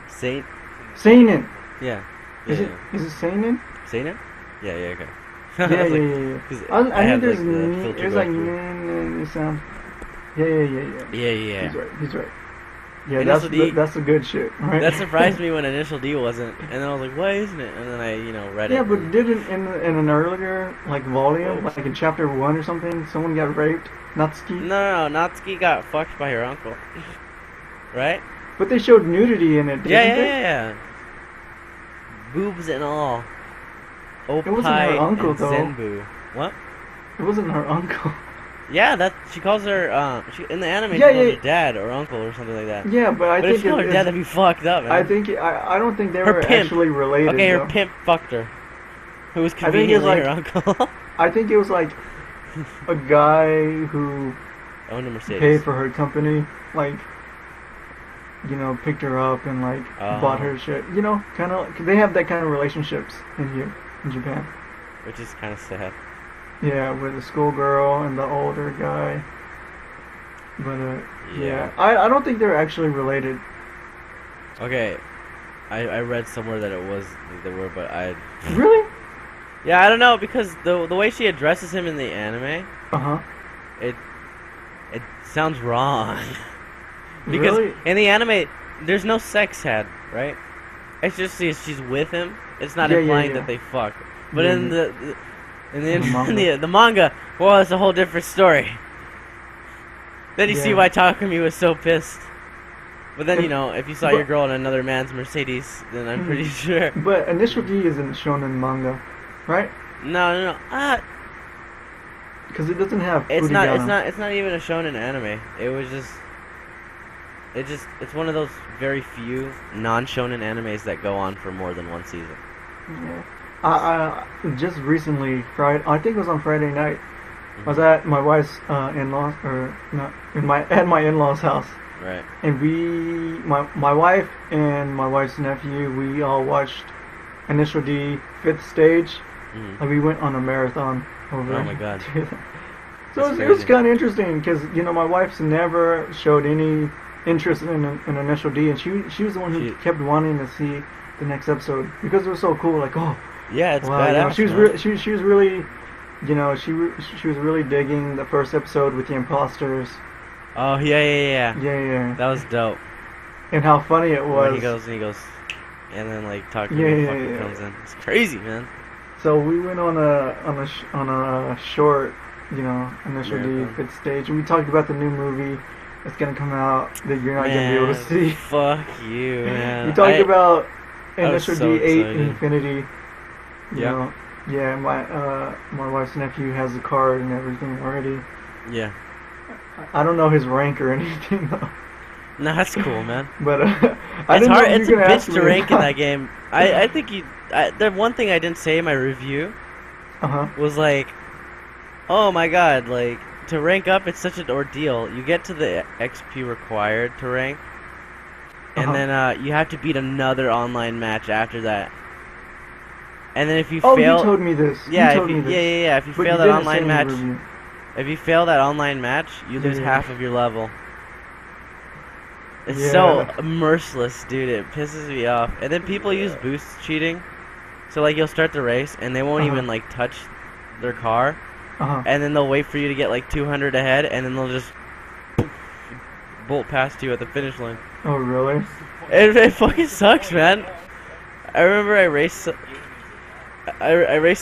Saint? Seinen. Yeah. Is Yeah. it seinen? Seinen? Yeah, yeah, okay. Yeah, I was like, yeah. 'cause I I knew had, there's like, the n- filter there's like going through. n sound. Yeah. Yeah, yeah. He's right. Yeah, Initial D- that's the good shit, right? That surprised me when Initial D wasn't, and then I was like, why isn't it? And then I, read it. Yeah, but and- didn't in an earlier like volume, like in chapter 1 or something, someone got raped? Natsuki? No, Natsuki got fucked by her uncle. Right? But they showed nudity in it, didn't they? Yeah. Boobs and all. Oppai wasn't her uncle, and though. Zenbu. What? It wasn't her uncle. Yeah, that she calls her. In the anime, Yeah, she calls yeah. her dad or uncle or something like that. Yeah, but I But if think she called her dad, that'd be fucked up, man. I don't think they Her were pimp. actually related. Okay, her though. pimp fucked her. Who was I think it's conveniently like- her uncle. I think it was like a guy who Owned a Mercedes. paid for her company, like, picked her up and like bought her shit. Kind of. They have that kind of relationships in here in Japan. Which is kind of sad. Yeah, with the schoolgirl and the older guy. But Yeah. I don't think they're actually related. Okay, I read somewhere that it was they were, but I. Really? Yeah, I don't know because the way she addresses him in the anime, Uh huh. it sounds wrong. Because Really? in the anime, there's no sex had, right? It's just she's with him. It's not Yeah, implying yeah. that they fuck. But Yeah, in yeah. the manga, well, it's a whole different story. Then you see Yeah. why Takumi was so pissed. But then if you saw your But- girl in another man's Mercedes, then I'm pretty Hmm. sure. But Initial D isn't shown in manga, right? No. Because it doesn't have. It's Furigana. not even a shonen anime. It was just. It's one of those very few non-shonen animes that go on for more than one season. Yeah. I just recently Friday. I think it was on Friday night. I was at my wife's in-laws, or not at my in-laws' house, Right. and my wife and my wife's nephew, we all watched Initial D 5th stage. Mhm. Like we went on a marathon over. Oh my God. to that. So That's it was crazy. kind of interesting because my wife's never showed any interest in Initial D, and she was the one who She- kept wanting to see the next episode because it was so cool. Like, oh, Yeah, it's wow, badass. she was man. she was really, she was really digging the first episode with the imposters. Oh yeah. Yeah. That was dope. And how funny it Where was. he goes, and then like Takumi Yeah, fucking yeah. comes in. It's crazy, man. So we went on a short, Initial D Marathon. 5th stage, and we talked about the new movie that's gonna come out that you're not gonna be able to Man, see. Fuck you, man. We talked about I was Initial so D 8 excited. Infinity. You Yeah. know, yeah. My wife's nephew has the card and everything already. Yeah. I don't know his rank or anything though. No, that's cool, man. But I It's didn't know hard. if It's you a were gonna ask bitch to me rank in about- that game. I think the one thing I didn't say in my review Uh-huh. was like, oh my god, like to rank up, it's such an ordeal. You get to the XP required to rank, and Uh-huh. then you have to beat another online match after that. And then if you Oh, fail, you told me this. yeah, you told me this. yeah. If you But fail you that didn't say online in the match, review. if you fail that online match, you lose Yeah. half of your level. It's Yeah. so merciless, dude. It pisses me off. And then people use boost cheating. So like you'll start the race and they won't Uh-huh. even like touch their car, Uh-huh. and then they'll wait for you to get like 200 ahead, and then they'll just bolt past you at the finish line. Oh, really? It fucking sucks, man. I remember I raced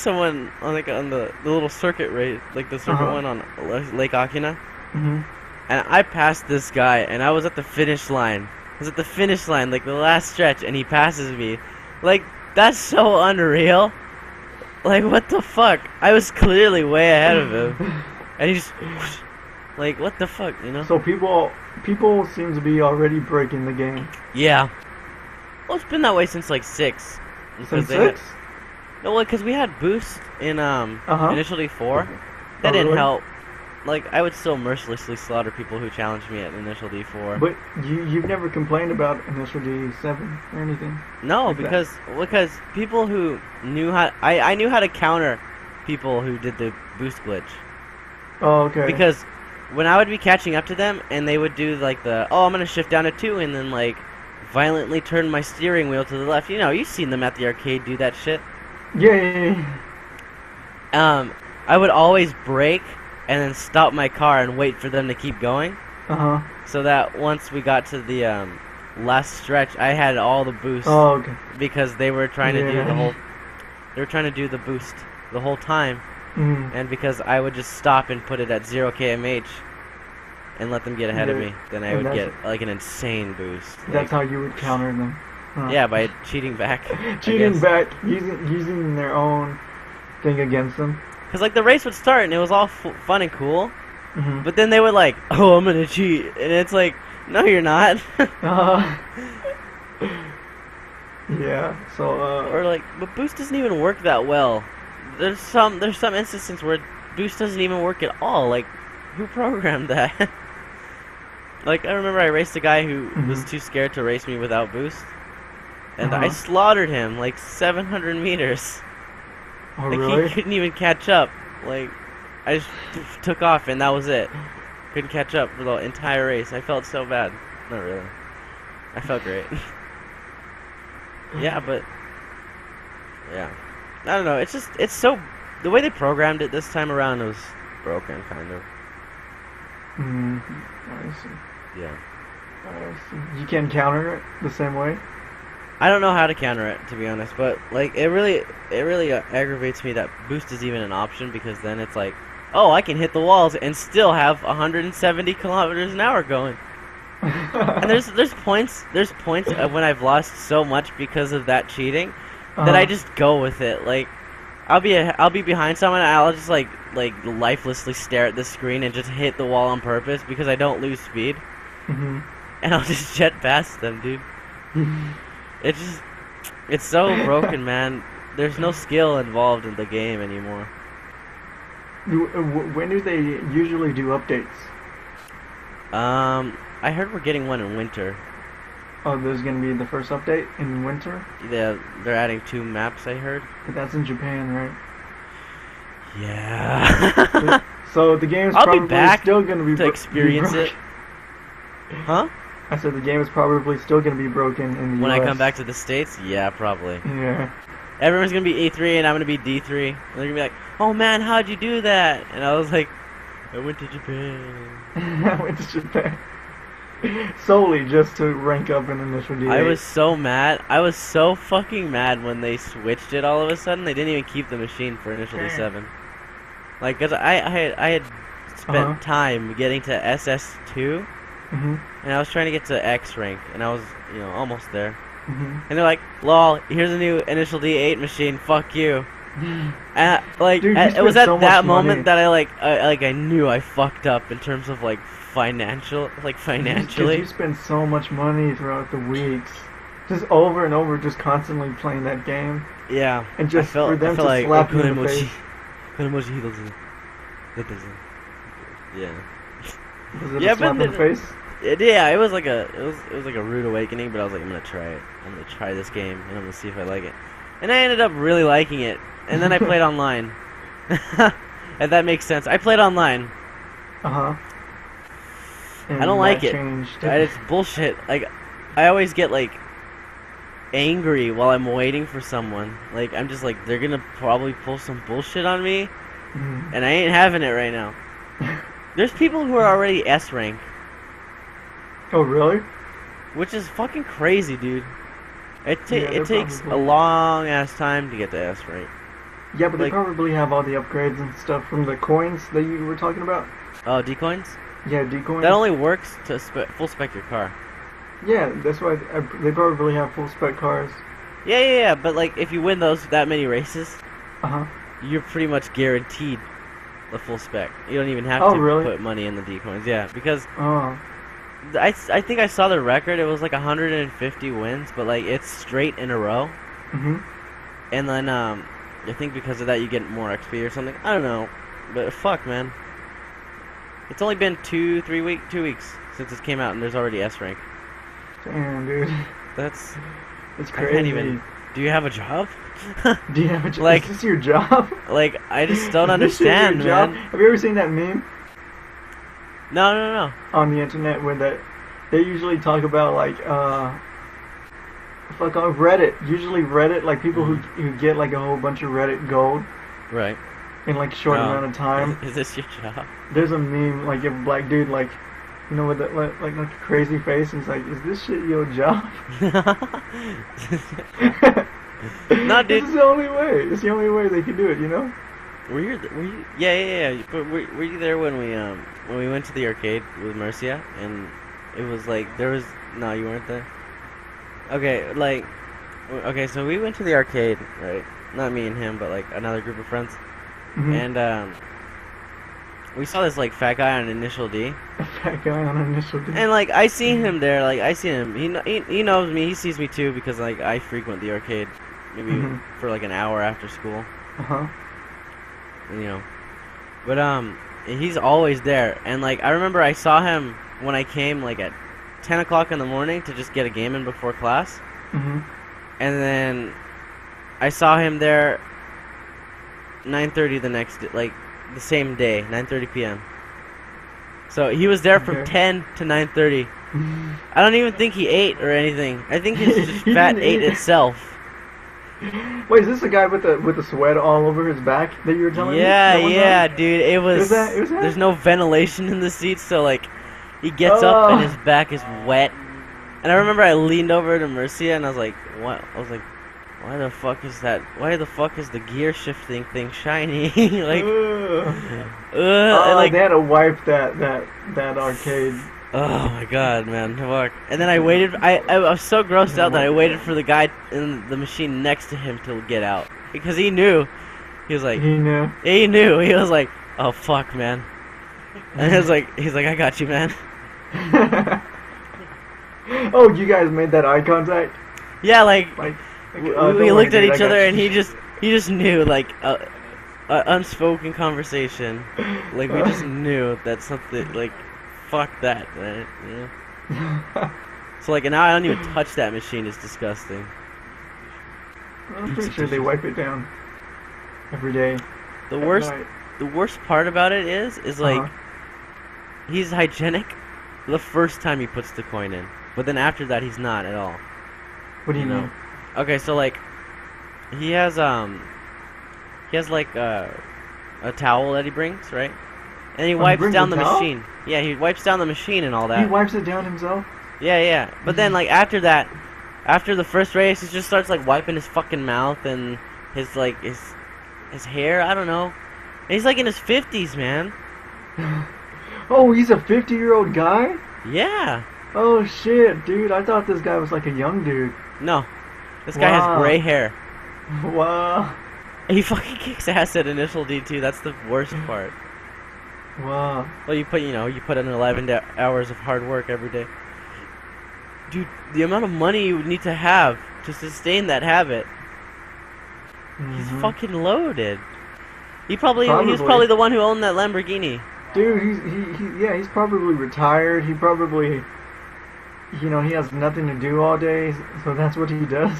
someone on the little circuit race, like the circuit Uh-huh. one on Lake Akina. Mhm. And I passed this guy, and I was at the finish line. Like the last stretch, and he passes me. Like, that's so unreal. Like, what the fuck? I was clearly way ahead of him. And he just... Like, what the fuck, you know? So people seem to be already breaking the game. Yeah. Well, it's been that way since, like, 6. Since they had- 6? No, because we had boost in, Uh-huh. Initial D4. Oh, That didn't really? help. Like, I would still mercilessly slaughter people who challenged me at Initial D4. But you've never complained about Initial D7 or anything. No, like that. because people who knew how I knew how to counter people who did the boost glitch. Oh, okay. Because when I would be catching up to them and they would do like the I'm gonna shift down to 2 and then like violently turn my steering wheel to the left. You know, you've seen them at the arcade do that shit. Yeah. I would always brake and then stop my car and wait for them to keep going. So that once we got to the last stretch, I had all the boost. Oh, okay. Because they were trying to do the whole. They were trying to do the boost the whole time, and because I would just stop and put it at 0 kmh and let them get ahead of me, then I would get like an insane boost. That's how you would counter them. Yeah, by cheating back. Cheating back, using their own thing against them. Because like the race would start and it was all fun and cool, but then they would like, oh, I'm gonna cheat, and it's like, no, you're not. Yeah. So. Or like, but boost doesn't even work that well. There's some instances where boost doesn't even work at all. Like, who programmed that? Like, I remember I raced a guy who was too scared to race me without boost, and I slaughtered him like 700 meters. Oh, like really? he couldn't even catch up. Like, I just took off and that was it. Couldn't catch up for the entire race. I felt so bad. Not really. I felt great. Yeah, but yeah, I don't know. It's so the way they programmed it this time around was broken, kind of. I see. Yeah. I see. You can't counter it the same way. I don't know how to counter it, to be honest, but like it really aggravates me that boost is even an option, because then it's like, oh, I can hit the walls and still have 170 kilometers an hour going. And there's points of when I've lost so much because of that cheating that I just go with it. Like I'll be behind someone and I'll just like lifelessly stare at the screen and just hit the wall on purpose because I don't lose speed. And I'll just jet past them, dude. It's so broken, man. There's no skill involved in the game anymore. When do they usually do updates? I heard we're getting one in winter. Oh, there's gonna be the first update in winter? Yeah, they're adding 2 maps, I heard. But that's in Japan, right? Yeah. So the game's I'll probably be back still gonna be to experience it. Huh? I said the game is probably still gonna be broken in the When US. I come back to the States? Yeah, probably. Yeah. Everyone's gonna be E3 and I'm gonna be D3. And they're gonna be like, oh man, how'd you do that? And I was like, I went to Japan. I went to Japan. Solely just to rank up in initial D8. I was so mad. I was so fucking mad when they switched it all of a sudden. They didn't even keep the machine for initial D7. Like, cause I had spent time getting to SS2, and I was trying to get to X rank, and I was, almost there. And they're like, lol, here's a new initial D8 machine, fuck you. And like, Dude, it was at so that much moment money. that I knew I fucked up in terms of like financially. You spend so much money throughout the weeks, just over and over, just constantly playing that game. Yeah. And just for them to slap you in the face. Yeah. Was it a slap in the face? Yeah, it was like a rude awakening, but I was like, I'm gonna try it. I'm gonna try this game, and I'm gonna see if I like it. And I ended up really liking it. And then I played online. And that makes sense. I played online. I don't like it. Changed. It's bullshit. Like, I always get like angry while I'm waiting for someone. Like, I'm just like, they're gonna probably pull some bullshit on me, and I ain't having it right now. There's people who are already S rank. Oh, really? Which is fucking crazy, dude. It takes a probably... long ass time to get to S rank. Yeah, but they probably have all the upgrades and stuff from the coins that you were talking about. Oh, D-coins? Yeah, D-coins. That only works to full spec your car. Yeah, that's why they probably have full spec cars. Yeah, but like if you win that many races, you're pretty much guaranteed the full spec. You don't even have to put money in the D-coins. Yeah, because I think I saw the record. It was like 150 wins, but like it's straight in a row. And then I think because of that you get more XP or something. I don't know, but fuck, man. It's only been 2 weeks since this came out, and there's already S rank. Damn, dude. That's crazy. I can't even. Do you have a job? Do you have a job? Like, is this your job? Like, I just don't understand, man. Job? Have you ever seen that meme? No. On the internet, where they usually talk about like Like on Reddit, usually Reddit, like people who get like a whole bunch of Reddit gold Right. in like a short Oh. amount of time. Is this your job? There's a meme like a black dude like, you know, with that like a crazy face, and he's like, "Is this shit your job?" No, dude. This is the only way. It's the only way they can do it, you know. Were you? Yeah. But were you there when we went to the arcade with Mercia and it was like there was no, you weren't there. Okay, so we went to the arcade, right? Not me and him, but like another group of friends, Mhm. and we saw this like fat guy on Initial D, A fat guy on Initial D. and like I seen him there, like I seen him. He knows me. He sees me too because like I frequent the arcade, maybe for like an hour after school. You know, but he's always there, and like I remember I saw him when I came like at 10 o'clock in the morning to just get a game in before class, Mhm. and then I saw him there 9:30 the next like the same day, 9:30 p.m. So he was there from Okay. 10 to 9:30. I don't even think he ate or anything. I think his just He fat didn't ate eat. itself. Wait, is this the guy with the sweat all over his back that you were telling me? Yeah, that one yeah, time? dude. It was. It was that? There's no ventilation in the seats, so like, he gets up and his back is wet. And I remember I leaned over to Mercia and I was like, "What?" I was like, "Why the fuck is that? Why the fuck is the gear shifting thing shiny?" Like, and like, they had to wipe that arcade. oh my god, man, fuck. And then I waited. I was so grossed out that I waited for the guy in the machine next to him to get out because he knew. He was like, He knew. he knew. He was like, "Oh fuck, man." And he's like, "I got you, man." Oh, you guys made that eye contact? Yeah, like we we looked at each other and he just knew, like a unspoken conversation. Like we just knew that something like fuck that, right? Yeah. So like now I don't even touch that machine. It's disgusting. I'm pretty sure they wipe it down every day. The at worst night. the worst part about it is like he's hygienic the first time he puts the coin in, but then after that he's not at all. What do you know? mean? Okay, so like he has like a towel that he brings, right? And he wipes brings down a the towel? machine. Yeah, he wipes down the machine and all He that. wipes it down himself? Yeah. But then like after that, after the first race, he just starts like wiping his fucking mouth and his like his hair. I don't know. And he's like in his 50s, man. Oh, he's a 50-year-old guy? Yeah. Oh shit, dude! I thought this guy was like a young dude. No, this guy Wow. has gray hair. Wow. He fucking kicks ass at Initial D too. That's the worst part. Wow. Well, you put in 11 hours of hard work every day. Dude, the amount of money you would need to have to sustain that habit. He's Mhm. fucking loaded. He was probably the one who owned that Lamborghini. Dude, he's probably retired. He probably, he has nothing to do all day, so that's what he does.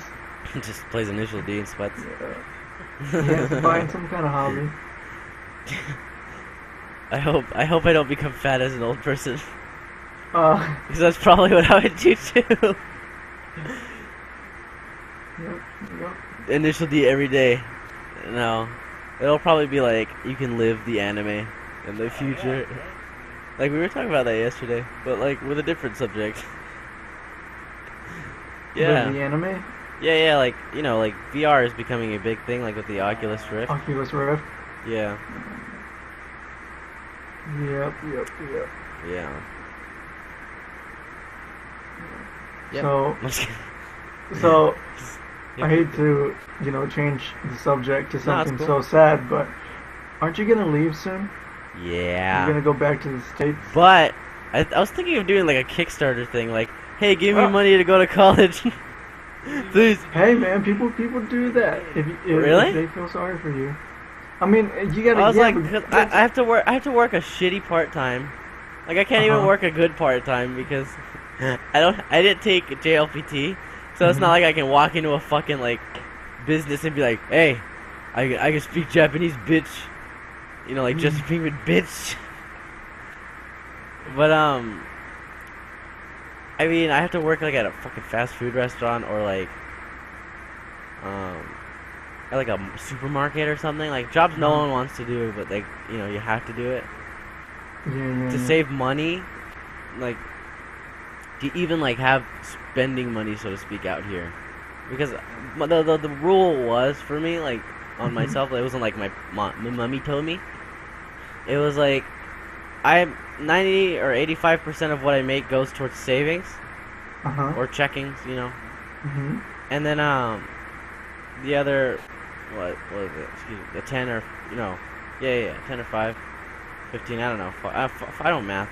Just plays Initial D and sweats. He has to find some kind of hobby. I hope I don't become fat as an old person. Because that's probably what I would do too. Yep. Initial D every day. No. It'll probably be like, you can live the anime in the future. Like, we were talking about that yesterday, but like, with a different subject. Yeah. With the anime? Yeah, like, like, VR is becoming a big thing, like with the Oculus Rift. Oculus Rift? Yeah. Yep. Yeah. Yep. So, I'm just kidding. so Yep. I hate to, change the subject to No, it's something cool. so sad, but aren't you gonna leave soon? Yeah. You're gonna go back to the States? But I was thinking of doing like a Kickstarter thing, like, hey, give me money to go to college, please. Hey man, people do that if Really? they feel sorry for you. I mean, you gotta. I was yeah, like, but 'cause I have to work. I have to work a shitty part time. Like I can't even work a good part time because I didn't take JLPT, so it's not like I can walk into a fucking like business and be like, hey, I can speak Japanese, bitch. Like Justin Pinkman, bitch. But I mean, I have to work like at a fucking fast food restaurant or like at like a supermarket or something. Like jobs no one wants to do, but like you know you have to do it to save money. Like to even like have spending money, so to speak, out here, because the rule was for me like on myself. It wasn't like my mommy told me. It was like I'm 90 or 85% of what I make goes towards savings or checkings, you know. And then the other what was it? Excuse me, the 10 or 10 or 5, 15. I don't know. I don't math.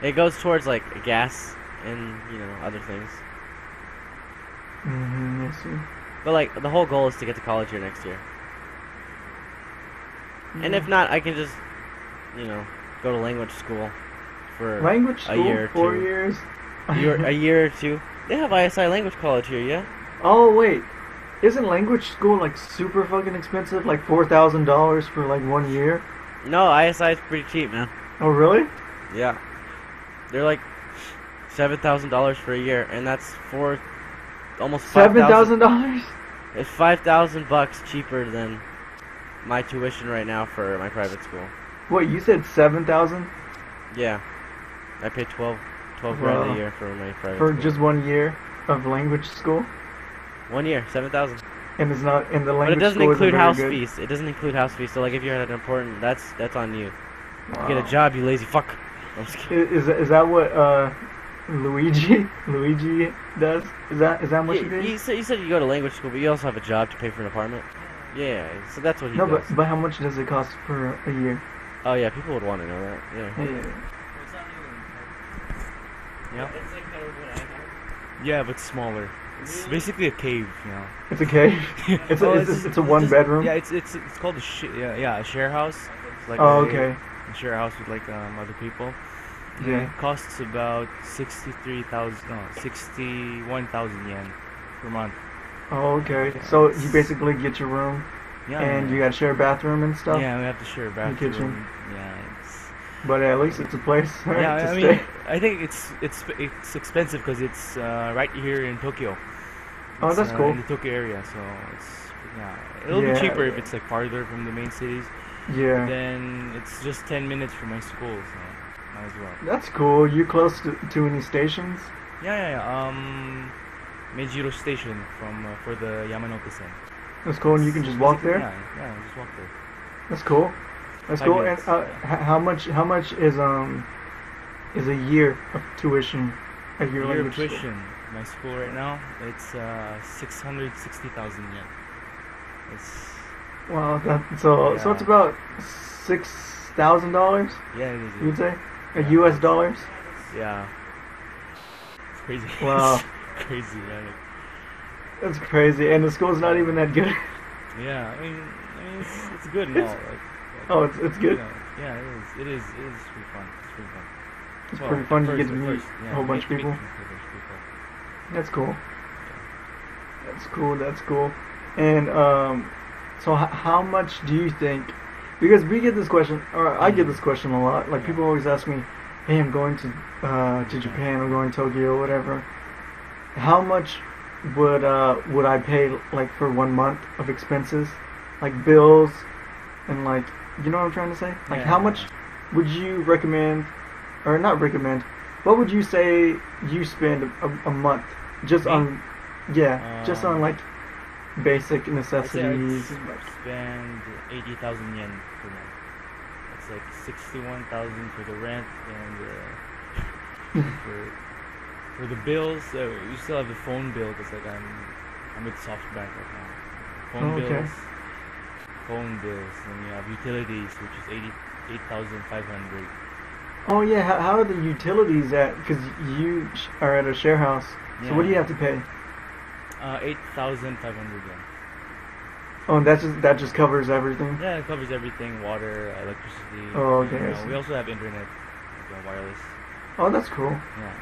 It goes towards like gas and you know other things. I see. But like the whole goal is to get to college here next year. And if not, I can just you know go to language school for a year or 4 years. A year or two. They have ISI language college here, yeah. Oh wait, isn't language school like super fucking expensive? Like $4,000 for like 1 year? No, ISI is pretty cheap, man. Oh really? Yeah. They're like $7,000 for a year, and that's for almost $7,000. It's $5,000 cheaper than my tuition right now for my private school. Wait, you said 7,000? Yeah, I pay 12 grand a year for my private for school. just 1 year of language school. 1 year, 7,000. And it's not in the language. But it doesn't school include isn't very house good. fees. It doesn't include house fees. So like if you're at an important, that's on you. Wow. Get a job, you lazy fuck. I'm just kidding. Is that what Luigi does? Is that what he did? You said you go to language school, but you also have a job to pay for an apartment. Yeah, so that's what he does. No, but how much does it cost for a year? Oh yeah, people would want to know that. Yeah. Yeah. Yeah, but smaller. It's basically a cave, you know. It's a cave. It's a one bedroom. Yeah, it's called a a share house. It's like okay. A share house with like other people. Yeah. It costs about 61,000 yen per month. Oh, okay. So you basically get your room, and you got to share a bathroom and stuff. Yeah, we have to share a bathroom. Kitchen. Yeah. But at least it's a place. Right, Yeah, to I stay. mean, I think it's expensive because it's right here in Tokyo. Oh, that's cool. In the Tokyo area, so it'll be cheaper if it's like farther from the main cities. Yeah. Then it's just 10 minutes from my school, so might as well. That's cool. You close to any stations? Yeah. Meijiro Station for the Yamanote-sen. That's cool, and you can just walk there. Yeah, just walk there. That's cool. That's 5 cool. minutes. And how much is a year of tuition at your Year of language school? tuition. My school right now, it's 660,000 yen. It's Wow, so it's about $6,000. yeah, it is. You'd say, U.S. dollars. Yeah. It's crazy. Wow. It's crazy. That's crazy, and the school's not even that good. Yeah, I mean it's good and all. Oh, it's good. Yeah, it is pretty fun. It's pretty fun. It's pretty fun. You get to meet a whole bunch of people. That's cool. That's cool. And so how much do you think? Because we get this question, or I get this question a lot. Like people always ask me, "Hey, I'm going to Japan. I'm going to Tokyo, whatever. How much would I pay like for 1 month of expenses, like bills, and like you know what I'm trying to say? Like how much would you recommend, or not recommend? What would you say you spend a month just on, just on like basic necessities? I'd spend 80,000 yen per month. That's like 61,000 for the rent and for the bills. You still have the phone bill because like I'm with SoftBank right now. Phone bills, and you have utilities, which is 8,500. Oh yeah, how are the utilities at? Because you are at a share house. So what do you have to pay? 8,500 yen. Oh, and that just covers everything. Yeah, it covers everything: water, electricity. Oh, okay. You know, we also have internet, like, wireless. Oh, that's cool. Yeah.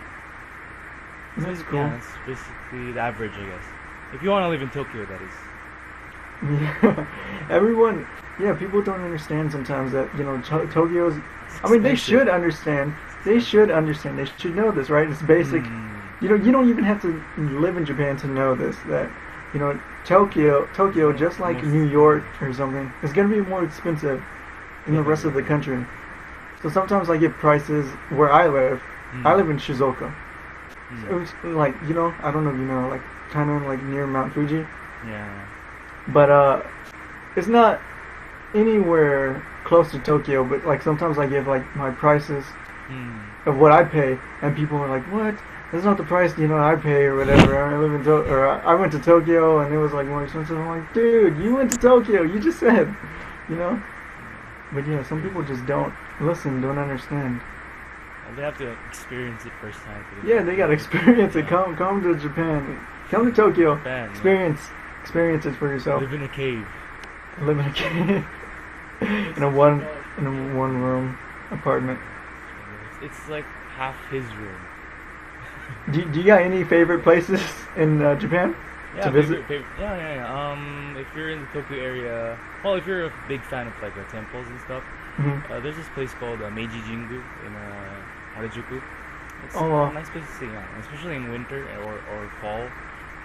That's cool. Yeah, that's basically the average, I guess. If you want to live in Tokyo, that is. Yeah, people don't understand sometimes that Tokyo's. I mean, they should understand. They should understand. They should know this, right? It's basic. You don't even have to live in Japan to know this. That Tokyo, just like Most- New York or something, is gonna be more expensive than the rest of the country. So sometimes I get prices where I live. I live in Shizuoka. So it's like, you know, I don't know if you know, like kind of like near Mount Fuji. Yeah. But it's not anywhere close to Tokyo. But like sometimes I give like my prices of what I pay, and people are like, "What? That's not the price, you know, I pay or whatever." I live in I went to Tokyo and it was like more expensive. I'm like, dude, you went to Tokyo. You just said, you know. But yeah, some people just don't listen, don't understand. They have to experience it firsthand. Yeah, they gotta experience it. Come to Japan. Come to Tokyo. Japan, Experience it for yourself. Live in a cave. Live in a cave. in a one room apartment. It's like half his room. Do you got any favorite places in Japan to visit? Yeah. If you're in the Tokyo area, well, if you're a big fan of like temples and stuff, there's this place called Meiji Jingu in Harajuku. It's a nice place to see, especially in winter or fall.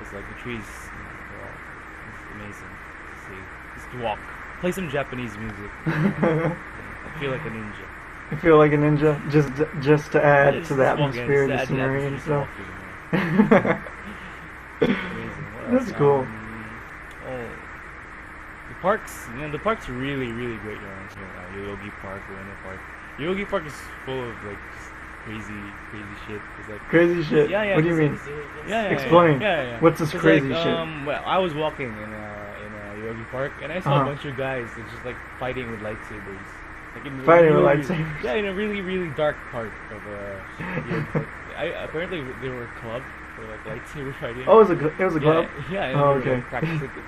It's like the trees, it's amazing to see. Just to walk, play some Japanese music. I feel like a ninja. You feel like a ninja, just to add to the just walk in, atmosphere, just the add to scenery and atmosphere, stuff. just walk in there. Amazing. What That's else? cool. The parks are really, really great around here. Yoyogi Park, Ueno Park. Yoyogi Park is full of like just crazy shit. It's like Crazy shit. Yeah. What do you mean? Yeah. Explain. Yeah. What's this 'Cause, crazy like, shit? Well, I was walking in Yoyogi Park and I saw a bunch of guys that just like fighting with lightsabers. Like in Fighting with really, lightsabers. Yeah, in a really, really dark part of Yoyogi Park. Apparently they were a club for like lightsaber fighting. Oh, it was a club? Yeah. Oh, okay.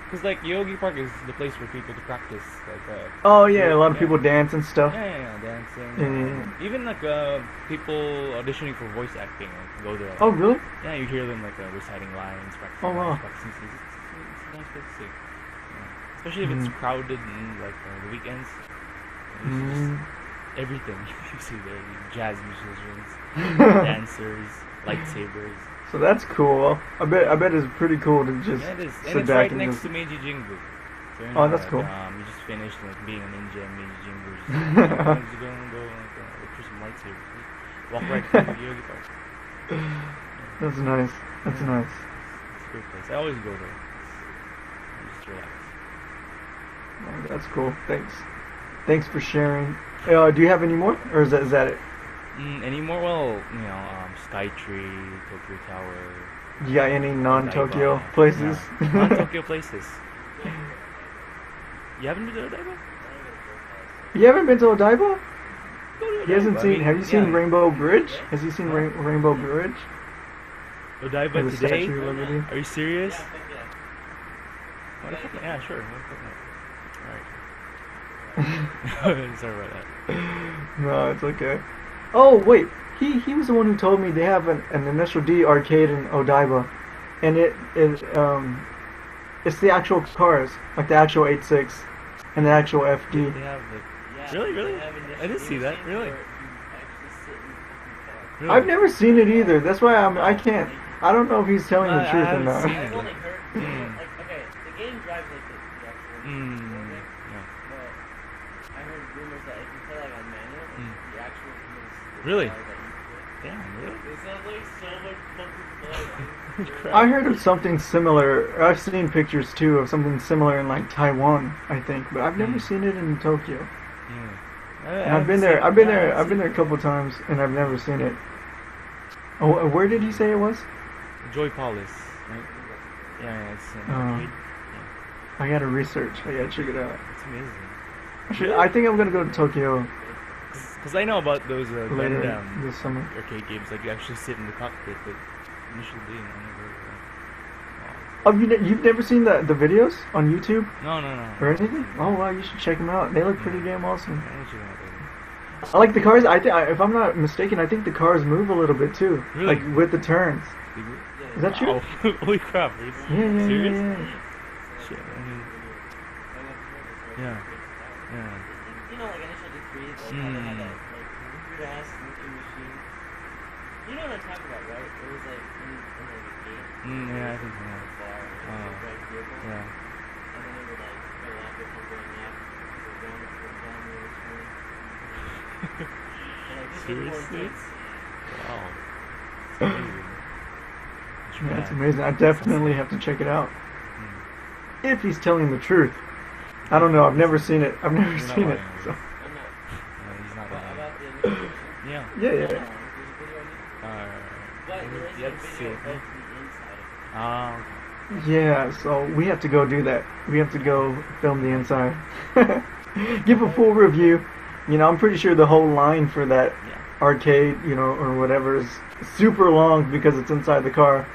Because like Yogi Park is the place for people to practice. Like. Oh yeah, a lot of people dance and stuff. Yeah, dancing. Yeah. Even like people auditioning for voice acting like, go there. Like, Oh really? Yeah, you hear them like reciting lines, practicing. Oh, wow. Practicing scenes. It's a nice place to see. Yeah. Especially if it's crowded and like the weekends. It's just everything you see there. Jazz musicians, dancers, lightsabers. So that's cool. I bet it's pretty cool to just Yeah, it is. sit And it's back right and next just... to Meiji Jingu. So, Oh, that's cool. You just finished like being a ninja in Meiji Jingu. Just go look for some lightsabers. Walk right through Yogi Park. That's nice. That's nice. It's a great place. I always go there. Just relax. Oh, that's cool. Thanks for sharing. Do you have any more, or is that it? Any more? Well, Skytree, Tokyo Tower. You got any non-Tokyo Odaiba. places? Yeah. Non-Tokyo places. You haven't been to Odaiba? You haven't been to Odaiba? Go to He hasn't Odaiba. seen. I mean, Have you seen yeah. Rainbow Bridge? Has he seen Rainbow Bridge? Odaiba Or the today? Statue of Liberty? Are you serious? Yeah, sure. Alright. Sorry about that. No, it's okay. Oh wait, he was the one who told me they have an Initial D arcade in Odaiba, and it's the actual cars, like the actual 86 and the actual FD. They have Really? I didn't see that. Really? I've never seen it either. That's why I can't. I don't know if he's telling the truth or not. I've only heard, like, okay, the game drives like the actual Yeah. but I heard rumors that if you play like on manual, the actual is Really? that you Damn, really? play. It sounds like so much fucking fun. Crap. I heard of something similar. I've seen pictures too of something similar in like Taiwan, I think, but I've never seen it in Tokyo. And I've been there a couple times, and I've never seen it. Oh, where did he say it was? Joy Palace, right? Yeah, it's an arcade. I gotta research. I gotta check it out. It's amazing. Actually, I think I'm gonna go to Tokyo Because I know about those later Gundam this summer. arcade games, like you actually sit in the cockpit, but initially I never. Oh, you've never seen the videos on YouTube No. or anything? Oh wow, you should check them out. They look pretty damn awesome. Yeah, I should know that. I like the cars. If I'm not mistaken, I think the cars move a little bit too, Really? like with the turns. Is that true? Wow. Holy crap! Are you Yeah. serious? Shit, I mean, yeah. You know, like initial decrees, like how they had that like fast moving machine. You know what I'm talking about, right? It was like in like a gate. Yeah, I think so. Bar. Oh. Right vehicle. Yeah. And then it would like go up if you're going left, go down if you're down the other turn. And like this was more Seriously? intense. Wow. It's amazing. Yeah, it's amazing. I definitely have to check it out. If he's telling the truth. I don't know. I've never seen it. I've never He's not seen it. lying. So. I'm not. No, he's not lying. About the initial mission? Yeah. Yeah, No, yeah. there's a video on YouTube. But there is you a have to see video it. of the inside of it. Ah, Yeah, so we have to go do that. We have to go film the inside. Give a full review. You know, I'm pretty sure the whole line for that yeah. arcade, you know, or whatever is super long because it's inside the car.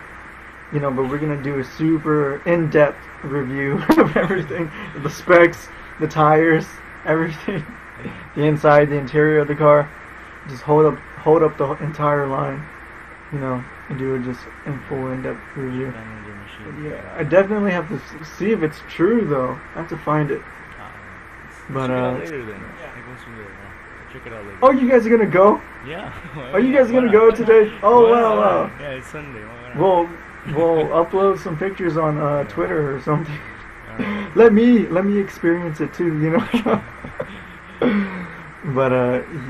You know, but we're gonna do a super in-depth review of everything. The specs, the tires, everything. The inside, the interior of the car. Just hold up the entire line. You know, and do it just in full in-depth review. Bang your machine. Yeah, I definitely have to see if it's true though. I have to find it. But check it out later then. Yeah. Like once we check it out later. oh, you guys are gonna go? Yeah. Are you guys gonna go today? Oh wow. Yeah, it's Sunday. Why not? We'll upload some pictures on Twitter or something. Alright. Let me experience it too, you know. But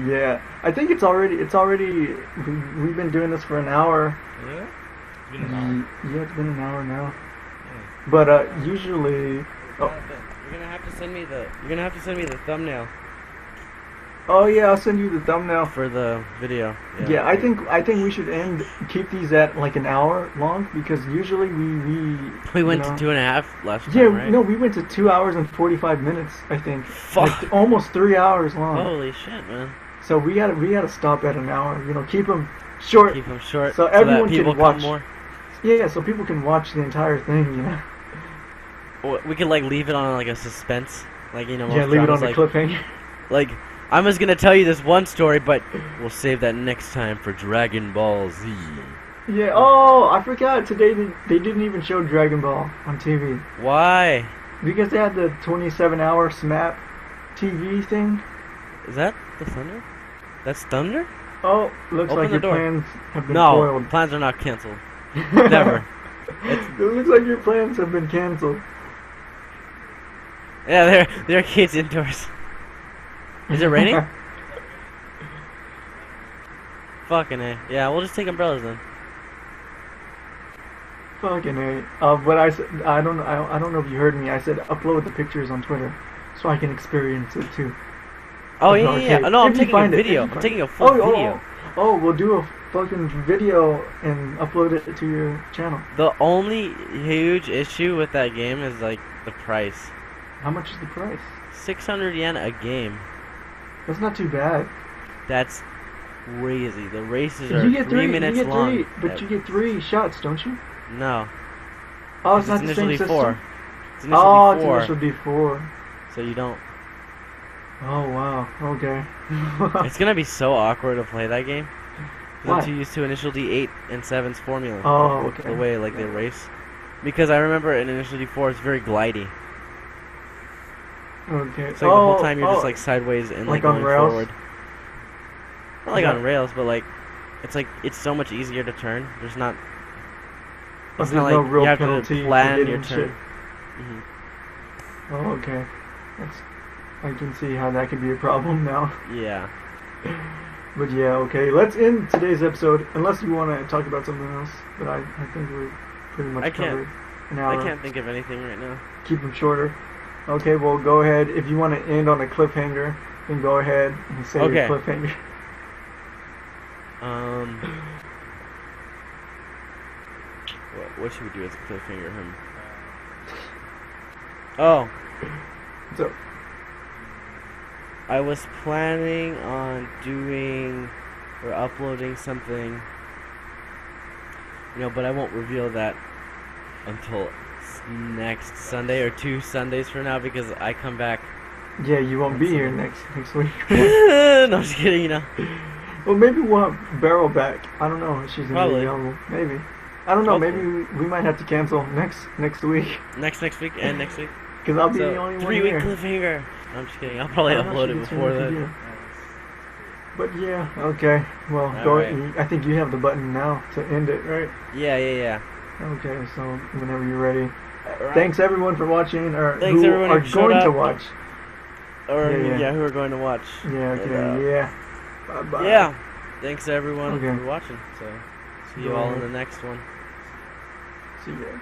yeah, I think it's already we've been doing this for an hour. Really? It's been an hour. Yeah, it's been an hour now. Yeah. But usually, You're gonna have to send me the thumbnail oh yeah, I'll send you the thumbnail. for the video. Yeah, I think we should keep these at like an hour long because usually we went you know, to 2.5 last time, yeah, right? no, we went to 2 hours and 45 minutes, I think. Fuck. Like, almost 3 hours long. Holy shit, man. So we gotta stop at an hour. You know, keep them short. Keep them short So that everyone people can watch. come more. Yeah, so people can watch the entire thing. You know. Or we could like leave it on like a suspense, like, you know. Yeah, most leave it on dramas, the like, cliffhanger. Like, I'm just gonna tell you this one story, but we'll save that next time for Dragon Ball Z. Yeah. Oh, I forgot. Today they didn't even show Dragon Ball on TV Why? because they had the 27-hour SMAP TV thing. Is that the thunder? That's thunder? Oh, looks Open like the your door. plans have been No, foiled. plans are not canceled. Never. It looks like your plans have been canceled. Yeah, there are kids indoors. Is it raining? Fucking A. Yeah, we'll just take umbrellas then. Fucking A. But I said, I don't know if you heard me. I said upload the pictures on Twitter so I can experience it too. Oh, Of the yeah. arcade. No, I'm If you taking a find it, if video. you I'm find taking it. a full video. Oh, we'll do a fucking video and upload it to your channel. The only huge issue with that game is, like, the price. How much is the price? 600 yen a game. That's not too bad. That's crazy. The races You are get 3 minutes long. three, but you get 3 shots, don't you? No. Oh, it's not the initially same 4. system. It's initially Oh, it's 4. initial D4. So you don't. Oh wow. Okay. It's gonna be so awkward to play that game. 'Cause Why? I'm too used to initial D8 and 7's formula. Oh, okay. The way like they race. Because I remember in initial D4 it's very glidey. Okay. It's like the whole time you're just like sideways and Like like on going rails? forward. Not like Yeah. on rails, but like it's so much easier to turn. There's not. But It's not there's no like real you have penalty to for plan hitting your turn. shit. Mhm. Oh, okay. I can see how that could be a problem now. Yeah. But yeah, okay. Let's end today's episode, unless you want to talk about something else. But I think we're pretty much I can't- covered an hour. I can't think of anything right now. Keep them shorter. Okay, well, go ahead. If you want to end on a cliffhanger, then go ahead and say Okay. your cliffhanger. What should we do as a cliffhanger? Oh, So, I was planning on doing or uploading something, but I won't reveal that until next Sunday or 2 Sundays from now because I come back. yeah, you won't be here next week. No, I'm just kidding, Well, maybe we'll have Beryl back. I don't know if she's gonna Probably. be available. Maybe. I don't know. Hopefully. Maybe we might have to cancel next week Next week and next week. because I'll be So the only one 3-week here. cliffhanger. I'm just kidding. I'll probably I'm not upload sure it it's before gonna be then. But yeah, okay. Well, All go. right. I think you have the button now to end it, right? Yeah. Okay, so whenever you're ready. Right. Thanks everyone for watching, or Thanks who everyone are who showed going to up. watch. Or Yeah. who are going to watch. Yeah, okay, And, yeah. Bye-bye. Yeah. Thanks everyone Okay. for watching. So see you Go all in ahead. the next one. See ya.